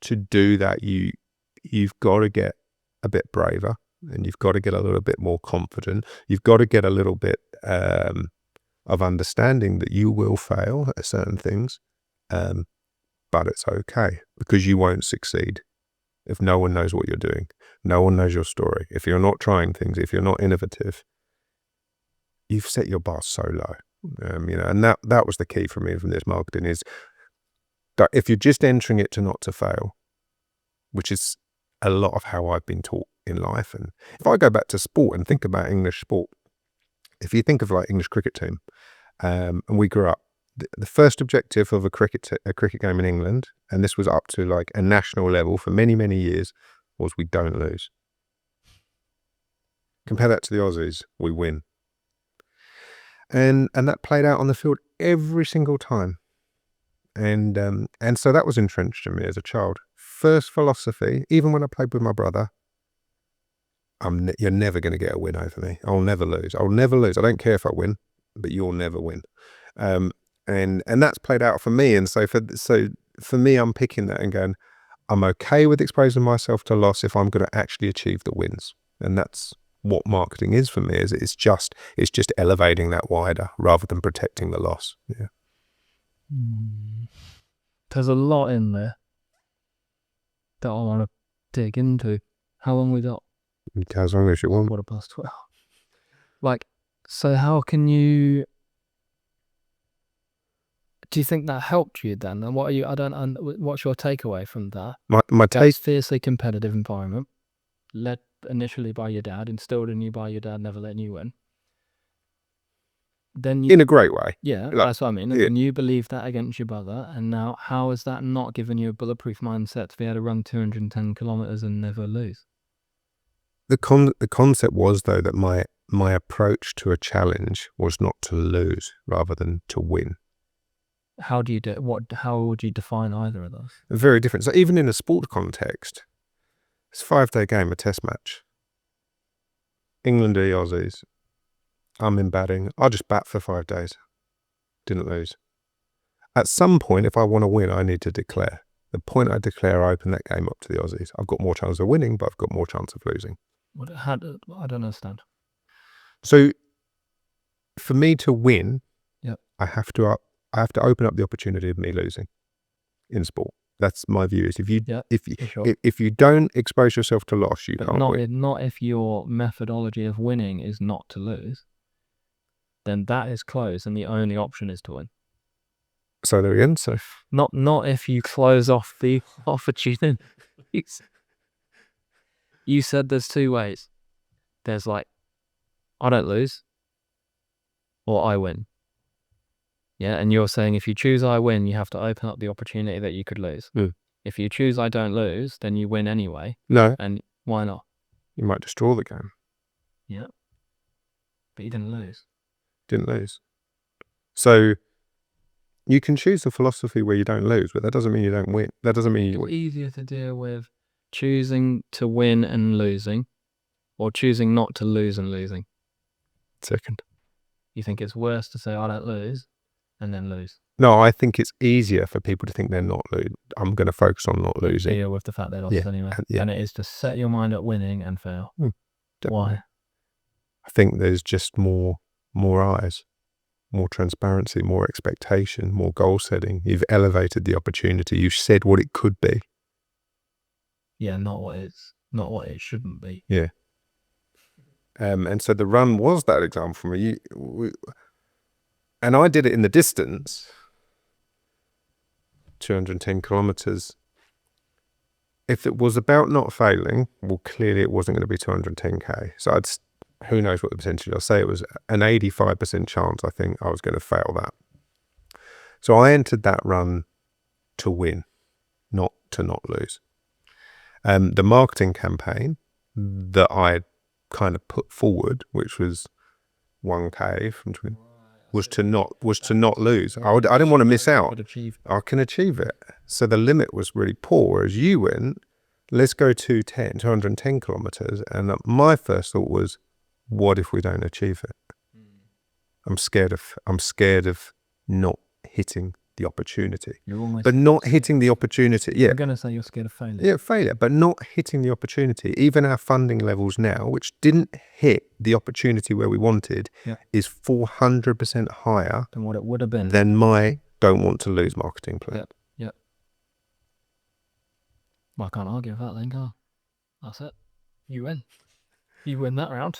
S3: to do that, you've got to get a bit braver, and you've got to get a little bit more confident. You've got to get a little bit of understanding that you will fail at certain things, but it's okay, because you won't succeed if no one knows what you're doing. No one knows your story. If you're not trying things, if you're not innovative, you've set your bar so low. You know, and that was the key for me from this marketing, is that if you're just entering it to not to fail, which is a lot of how I've been taught in life. And if I go back to sport and think about English sport, if you think of like English cricket team, and we grew up, the first objective of a cricket game in England, and this was up to like a national level for many, many years, was we don't lose. Compare that to the Aussies, we win. And that played out on the field every single time. And so that was entrenched in me as a child. First philosophy, even when I played with my brother, you're never going to get a win over me. I'll never lose. I'll never lose. I don't care if I win, but you'll never win. And that's played out for me. And so for me, I'm picking that and going, I'm okay with exposing myself to loss if I'm going to actually achieve the wins. And that's what marketing is for me. Is it's just elevating that wider rather than protecting the loss. Yeah.
S2: There's a lot in there that I want to dig into. How long we got?
S3: As long as you want.
S2: 12:15. Like, so how can you? Do you think that helped you then? And what are you? What's your takeaway from that?
S3: My
S2: That's fiercely competitive environment, led initially by your dad, instilled in you by your dad, never letting you win. Then you,
S3: in a great way.
S2: yeah,
S3: Like,
S2: that's what I mean. And you believe that against your brother, and now how is that not giving you a bulletproof mindset to be able to run 210 kilometers and never lose?
S3: The concept was, though, that my approach to a challenge was not to lose rather than to win.
S2: How do you do what? How would you define either of those?
S3: Very different. So even in a sport context, it's a 5-day game, a test match. England v Aussies. I'm in batting. I'll just bat for 5 days. Didn't lose. At some point, if I want to win, I need to declare. The point I declare, I open that game up to the Aussies. I've got more chance of winning, but I've got more chance of losing.
S2: I don't understand.
S3: So for me to win,
S2: Yep.
S3: I have to open up the opportunity of me losing in sport. That's my view. Is if you don't expose yourself to loss, you can't win.
S2: Not if your methodology of winning is not to lose. Then that is closed, and the only option is to win.
S3: So there again. So
S2: not if you close off the opportunity. You said there's two ways. There's like, I don't lose, or I win. Yeah, and you're saying if you choose I win, you have to open up the opportunity that you could lose. If you choose I don't lose, then you win anyway.
S3: No.
S2: And why not?
S3: You might just draw the game.
S2: Yeah. But you didn't lose.
S3: Didn't lose. So you can choose the philosophy where you don't lose, but that doesn't mean you don't win. That doesn't mean
S2: it's easier to deal with choosing to win and losing, or choosing not to lose and losing.
S3: Second.
S2: You think it's worse to say I don't lose and then lose?
S3: No, I think it's easier for people to think they're not losing. I'm going to focus on not losing.
S2: Deal with the fact they lost anyway. And it is to set your mind at winning and fail. Why?
S3: I think there's just more eyes, more transparency, more expectation, more goal setting. You've elevated the opportunity. You've said what it could be.
S2: Yeah, not what it shouldn't be.
S3: Yeah. And so the run was that example for me. And I did it in the distance, 210 kilometers. If it was about not failing, well, clearly it wasn't going to be 210k. So who knows what the percentage? I'll say it was an 85% chance. I think I was going to fail that. So I entered that run to win, not to not lose. The marketing campaign that I kind of put forward, which was 1k from 20, was to not lose. I didn't want to miss out. I can achieve it. So the limit was really poor. Whereas you went, let's go 210 kilometers. And my first thought was, what if we don't achieve it? I'm scared of not hitting the opportunity. But not hitting the opportunity. Yeah.
S2: I'm going to say you're scared of failure.
S3: Yeah, failure, but not hitting the opportunity. Even our funding levels now, which didn't hit the opportunity where we wanted, is 400% higher
S2: than what it would have been.
S3: Than my don't want to lose marketing plan.
S2: Yep. Well, I can't argue with that then, can I? That's it. You win. You win that round.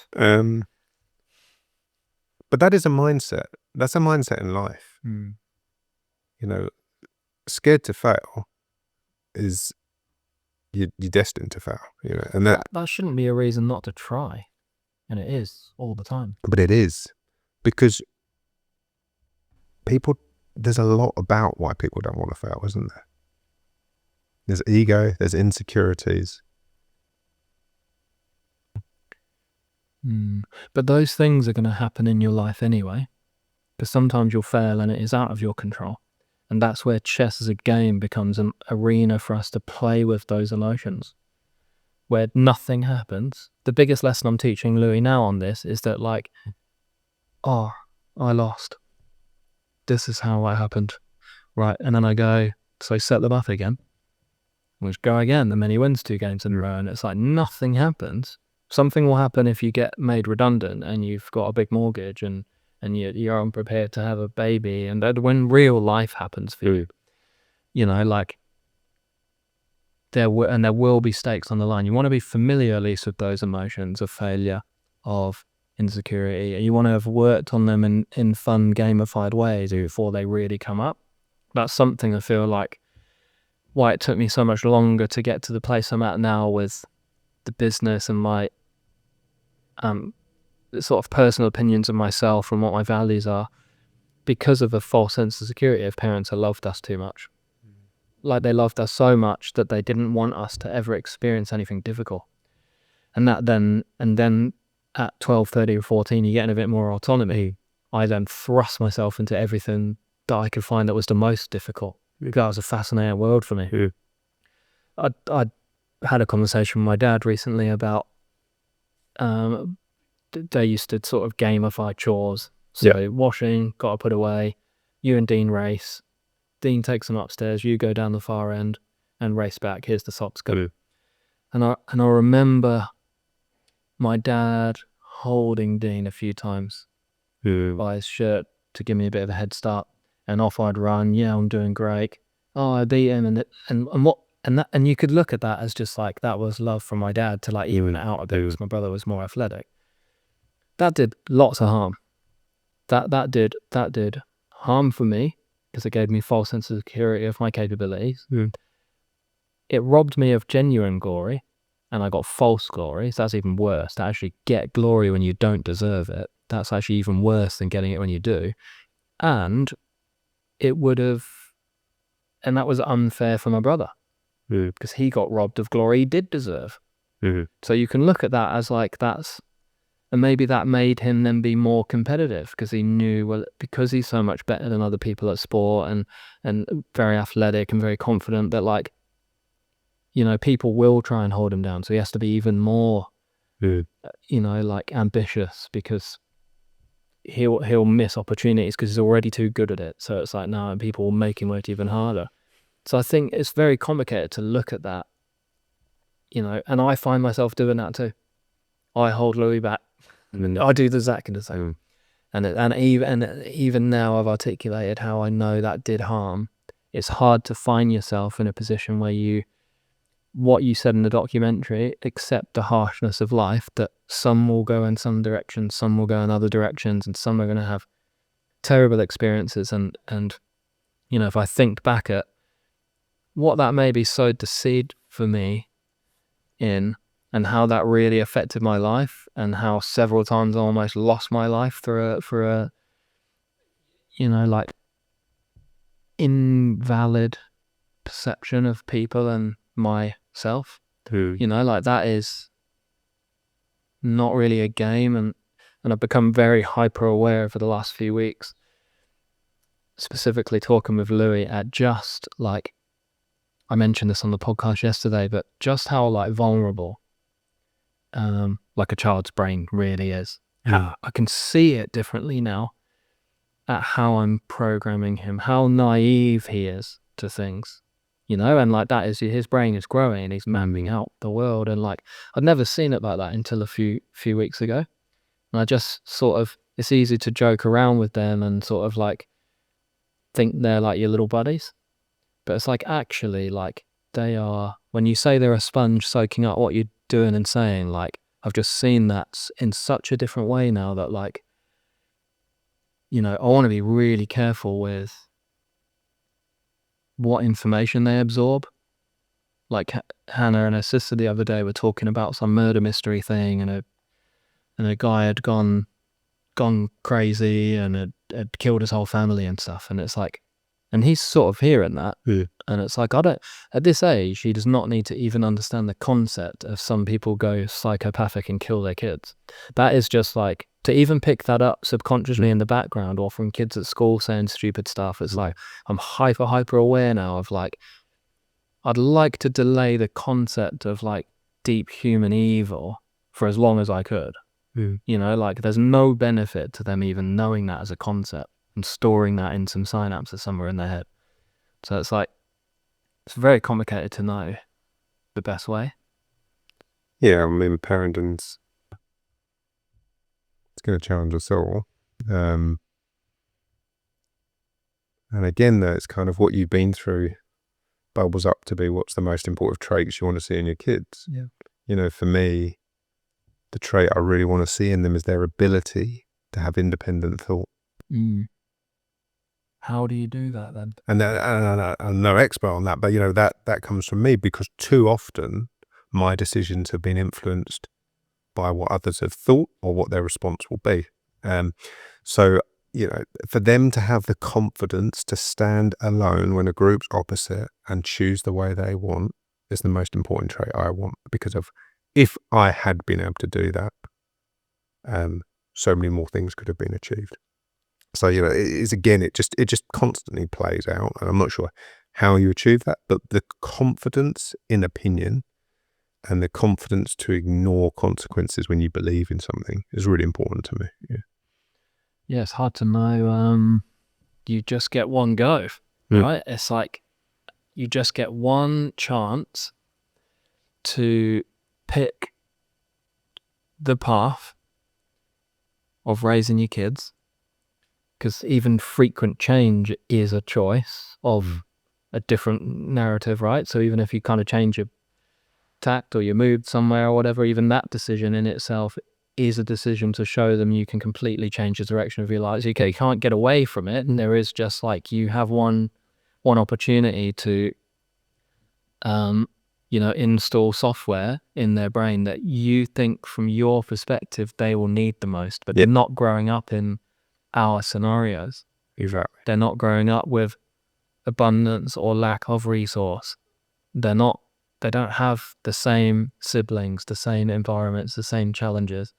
S3: But that is a mindset. That's a mindset in life. You know, scared to fail is you're destined to fail. You know, and
S2: that shouldn't be a reason not to try, and it is all the time.
S3: But it is, because there's a lot about why people don't want to fail, isn't there? There's ego, there's insecurities.
S2: But those things are going to happen in your life anyway, because sometimes you'll fail and it is out of your control. And that's where chess as a game becomes an arena for us to play with those emotions, where nothing happens. The biggest lesson I'm teaching Louis now on this is that, like, I lost. This is how it happened. Right, and then I go, so set them up again. Which go again, and then he wins 2 games in a row, and it's like nothing happens. something will happen if you get made redundant and you've got a big mortgage and you're unprepared to have a baby, and that when real life happens for you, you know, like there will be stakes on the line. You want to be familiar at least with those emotions of failure, of insecurity. You want to have worked on them in fun, gamified ways before they really come up. That's something I feel like why it took me so much longer to get to the place I'm at now with the business and my sort of personal opinions of myself and what my values are, because of a false sense of security of parents who loved us too much. Like they loved us so much that they didn't want us to ever experience anything difficult. And then at 12, 13 or 14, you're getting a bit more autonomy. I then thrust myself into everything that I could find that was the most difficult. That was a fascinating world for me. I had a conversation with my dad recently about they used to sort of gamify chores. So washing, got to put away, you and Dean race. Dean takes them upstairs, you go down the far end and race back. Here's the socks, go. And I remember my dad holding Dean a few times by his shirt to give me a bit of a head start. And off I'd run. Yeah, I'm doing great. Oh, I beat him, and you could look at that as just like that was love from my dad to like even it out a bit because my brother was more athletic. That did lots of harm. That did harm for me because it gave me false sense of security of my capabilities. It robbed me of genuine glory, and I got false glory. So that's even worse. To actually get glory when you don't deserve it, that's actually even worse than getting it when you do. And it would have, and that was unfair for my brother because he got robbed of glory he did deserve. So you can look at that as like and maybe that made him then be more competitive because he knew, well, because he's so much better than other people at sport and very athletic and very confident, that like, you know, people will try and hold him down. So he has to be even more, you know, like ambitious because he'll miss opportunities because he's already too good at it. So it's like, no, and people will make him work even harder. So I think it's very complicated to look at that, you know, and I find myself doing that too. I hold Louis back. I do the exactly the same. And even now I've articulated how I know that did harm. It's hard to find yourself in a position where what you said in the documentary, accept the harshness of life, that some will go in some directions, some will go in other directions, and some are going to have terrible experiences. And you know, if I think back at what that maybe sowed the seed for me in, and how that really affected my life, and how several times I almost lost my life for a you know, like invalid perception of people and myself. You know, like that is not really a game, and I've become very hyper aware over the last few weeks, specifically talking with Louis at just like, I mentioned this on the podcast yesterday, but just how like vulnerable like a child's brain really is. I can see it differently now at how I'm programming him, how naive he is to things, you know, and like that is, his brain is growing and he's mapping out the world, and like I'd never seen it like that until a few weeks ago. And I just sort of, it's easy to joke around with them and sort of like think they're like your little buddies, but it's like actually like they are, when you say they're a sponge soaking up what you're doing and saying, like I've just seen that in such a different way now that like, you know, I want to be really careful with what information they absorb. Like Hannah and her sister the other day were talking about some murder mystery thing, and a guy had gone crazy and had killed his whole family and stuff, and it's like, and he's sort of hearing that, and it's like, at this age, he does not need to even understand the concept of some people go psychopathic and kill their kids. That is just like, to even pick that up subconsciously in the background or from kids at school saying stupid stuff, it's like, I'm hyper aware now of like, I'd like to delay the concept of like deep human evil for as long as I could. You know, like there's no benefit to them even knowing that as a concept and storing that in some synapses somewhere in their head. So it's like, it's very complicated to know the best way.
S3: Yeah, I mean, parenting's it's going to challenge us all. And again, though, it's kind of what you've been through bubbles up to be what's the most important traits you want to see in your kids.
S2: Yeah.
S3: You know, for me, the trait I really want to see in them is their ability to have independent thought.
S2: How do you do that then?
S3: And I'm no expert on that, but you know, that comes from me, because too often my decisions have been influenced by what others have thought or what their response will be. So, you know, for them to have the confidence to stand alone when a group's opposite and choose the way they want is the most important trait I want, because of if I had been able to do that, so many more things could have been achieved. So, you know, it just constantly plays out, and I'm not sure how you achieve that, but the confidence in opinion and the confidence to ignore consequences when you believe in something is really important to me.
S2: Yeah, it's hard to know. You just get one go, right? It's like you just get one chance to pick the path of raising your kids, because even frequent change is a choice of a different narrative, right? So even if you kind of change your tact or you moved somewhere or whatever, even that decision in itself is a decision to show them you can completely change the direction of your lives. Okay, you can't get away from it, and there is just like you have one opportunity to install software in their brain that you think from your perspective they will need the most, but they're not growing up in our scenarios.
S3: Exactly.
S2: They're not growing up with abundance or lack of resource. They don't have the same siblings, the same environments, the same challenges.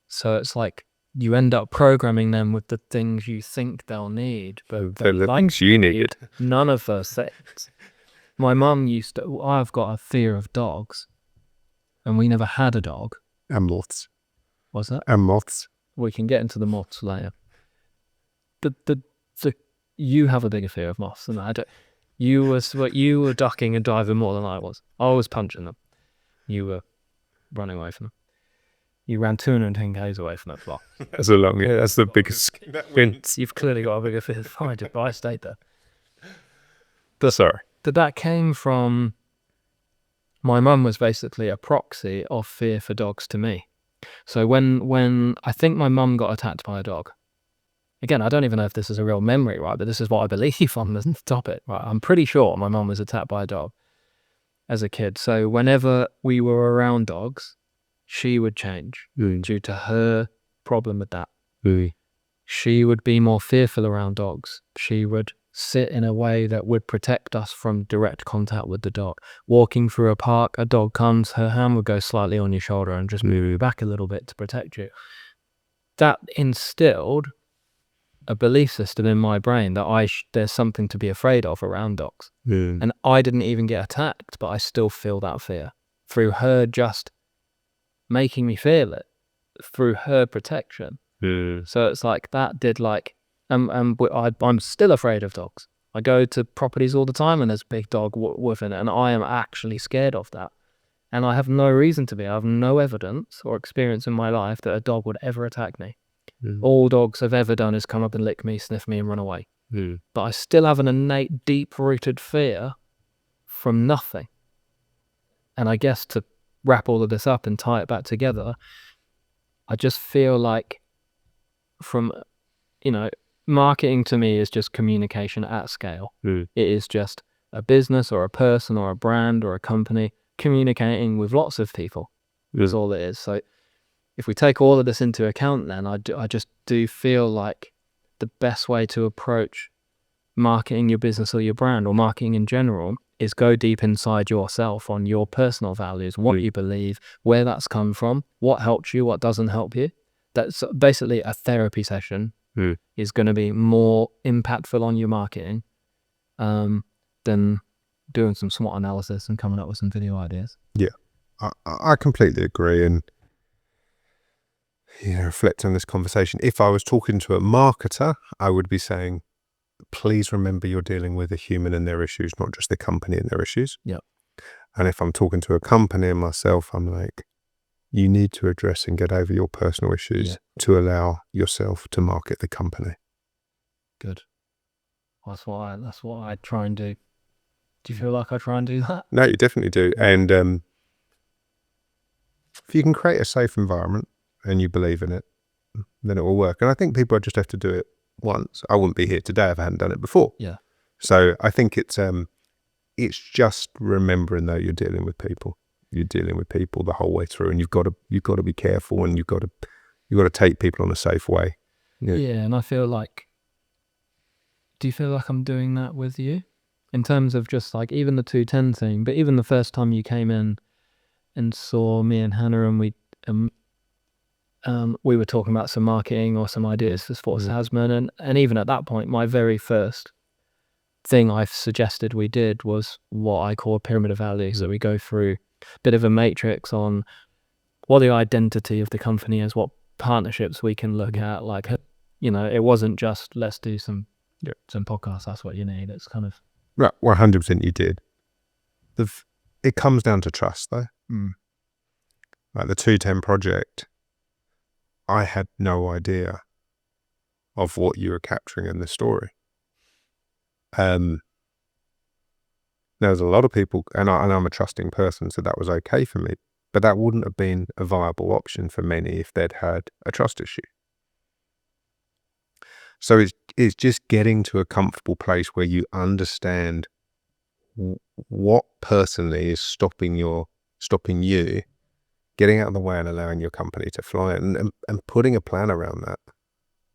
S2: So it's like you end up programming them with the things you think they'll need, but
S3: the things you need.
S2: None of those things. My mum I've got a fear of dogs, and we never had a dog.
S3: And moths.
S2: What's that?
S3: And moths.
S2: We can get into the moths later. You have a bigger fear of moths than I do. You were ducking and diving more than I was. I was punching them. You were running away from them. You ran 210 k's away from that block.
S3: That's the biggest win.
S2: You've clearly got a bigger fear of I did, but I stayed there.
S3: Sorry.
S2: That came from my mum was basically a proxy of fear for dogs to me. So when I think my mum got attacked by a dog, again, I don't even know if this is a real memory, right? But this is what I believe on the topic, right? I'm pretty sure my mum was attacked by a dog as a kid. So whenever we were around dogs, she would change due to her problem with that. She would be more fearful around dogs. She would sit in a way that would protect us from direct contact with the dog. Walking through a park, a dog comes, her hand would go slightly on your shoulder and just move you back a little bit to protect you. That instilled a belief system in my brain that there's something to be afraid of around dogs. And I didn't even get attacked, but I still feel that fear through her just making me feel it, through her protection. So it's like that did like, I'm still afraid of dogs. I go to properties all the time and there's a big dog within it, and I am actually scared of that. And I have no reason to be. I have no evidence or experience in my life that a dog would ever attack me. All dogs have ever done is come up and lick me, sniff me, and run away. But I still have an innate, deep-rooted fear from nothing. And I guess to wrap all of this up and tie it back together, I just feel like marketing to me is just communication at scale. It is just a business or a person or a brand or a company communicating with lots of people. Is all it is. So if we take all of this into account, then I just do feel like the best way to approach marketing your business or your brand or marketing in general is go deep inside yourself on your personal values, what you believe, where that's come from, what helps you, what doesn't help you. That's basically a therapy session is going to be more impactful on your marketing than doing some SWOT analysis and coming up with some video ideas.
S3: Yeah, I completely agree. And reflect on this conversation. If I was talking to a marketer, I would be saying, please remember you're dealing with a human and their issues, not just the company and their issues.
S2: Yeah.
S3: And if I'm talking to a company and myself, I'm like, you need to address and get over your personal issues to allow yourself to market the company.
S2: Good. That's what I try and do. Do you feel like I try and do that?
S3: No, you definitely do. And if you can create a safe environment and you believe in it, then it will work. And I think people just have to do it once. I wouldn't be here today if I hadn't done it before.
S2: Yeah.
S3: So I think it's just remembering that you're dealing with people. You're dealing with people the whole way through, and you've got to be careful, and you've got to take people on a safe way.
S2: Yeah, and I feel like, do you feel like I'm doing that with you? In terms of just like even the 210 thing, but even the first time you came in and saw me and Hannah, and we were talking about some marketing or some ideas for Sport Tasman, and even at that point, my very first thing I've suggested we did was what I call a pyramid of values, that we go through a bit of a matrix on what the identity of the company is, what partnerships we can look at. Like, you know, it wasn't just let's do some podcasts, that's what you need. It's kind of
S3: right. 100% you did. It comes down to trust, though. Like the 210 project, I had no idea of what you were capturing in the story. There's a lot of people, and I'm a trusting person, so that was okay for me, but that wouldn't have been a viable option for many if they'd had a trust issue. So it's just getting to a comfortable place where you understand what personally is stopping you getting out of the way and allowing your company to fly, and putting a plan around that,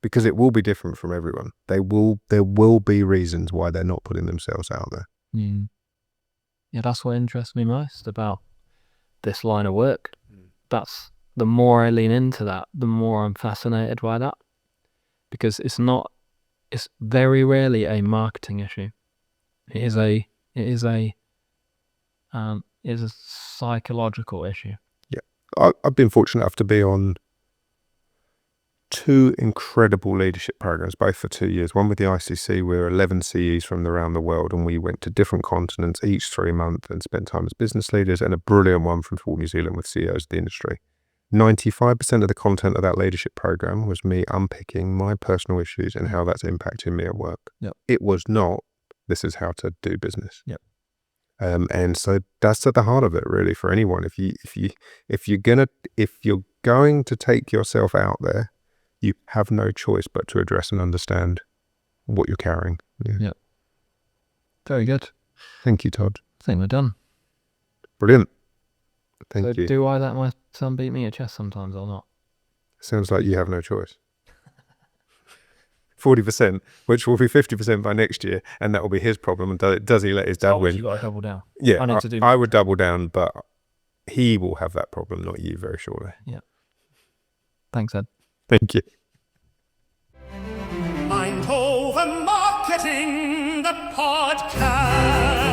S3: because it will be different from everyone. There will be reasons why they're not putting themselves out there.
S2: Yeah, that's what interests me most about this line of work. That's the more I lean into that, the more I'm fascinated by that, because it's very rarely a marketing issue. It is a psychological issue.
S3: Yeah, I've been fortunate enough to be on 2 incredible leadership programs, both for 2 years. One with the ICC, we're 11 CEs from around the world, and we went to different continents each 3 months and spent time as business leaders, and a brilliant one from Sport New Zealand with CEOs of the industry. 95% of the content of that leadership program was me unpicking my personal issues and how that's impacting me at work. It was not, this is how to do business. And so that's at the heart of it, really, for anyone. If you're going to take yourself out there, you have no choice but to address and understand what you're carrying.
S2: Yeah. Very good.
S3: Thank you, Todd.
S2: I think we're done.
S3: Brilliant. Thank you.
S2: Do I let my son beat me at chess sometimes or not?
S3: Sounds like you have no choice. 40%, which will be 50% by next year, and that will be his problem. And does he let his dad win?
S2: You got to double down.
S3: Yeah, I would double down, but he will have that problem, not you, very shortly.
S2: Yeah. Thanks, Ed.
S3: Thank you.
S1: I'm over marketing the podcast.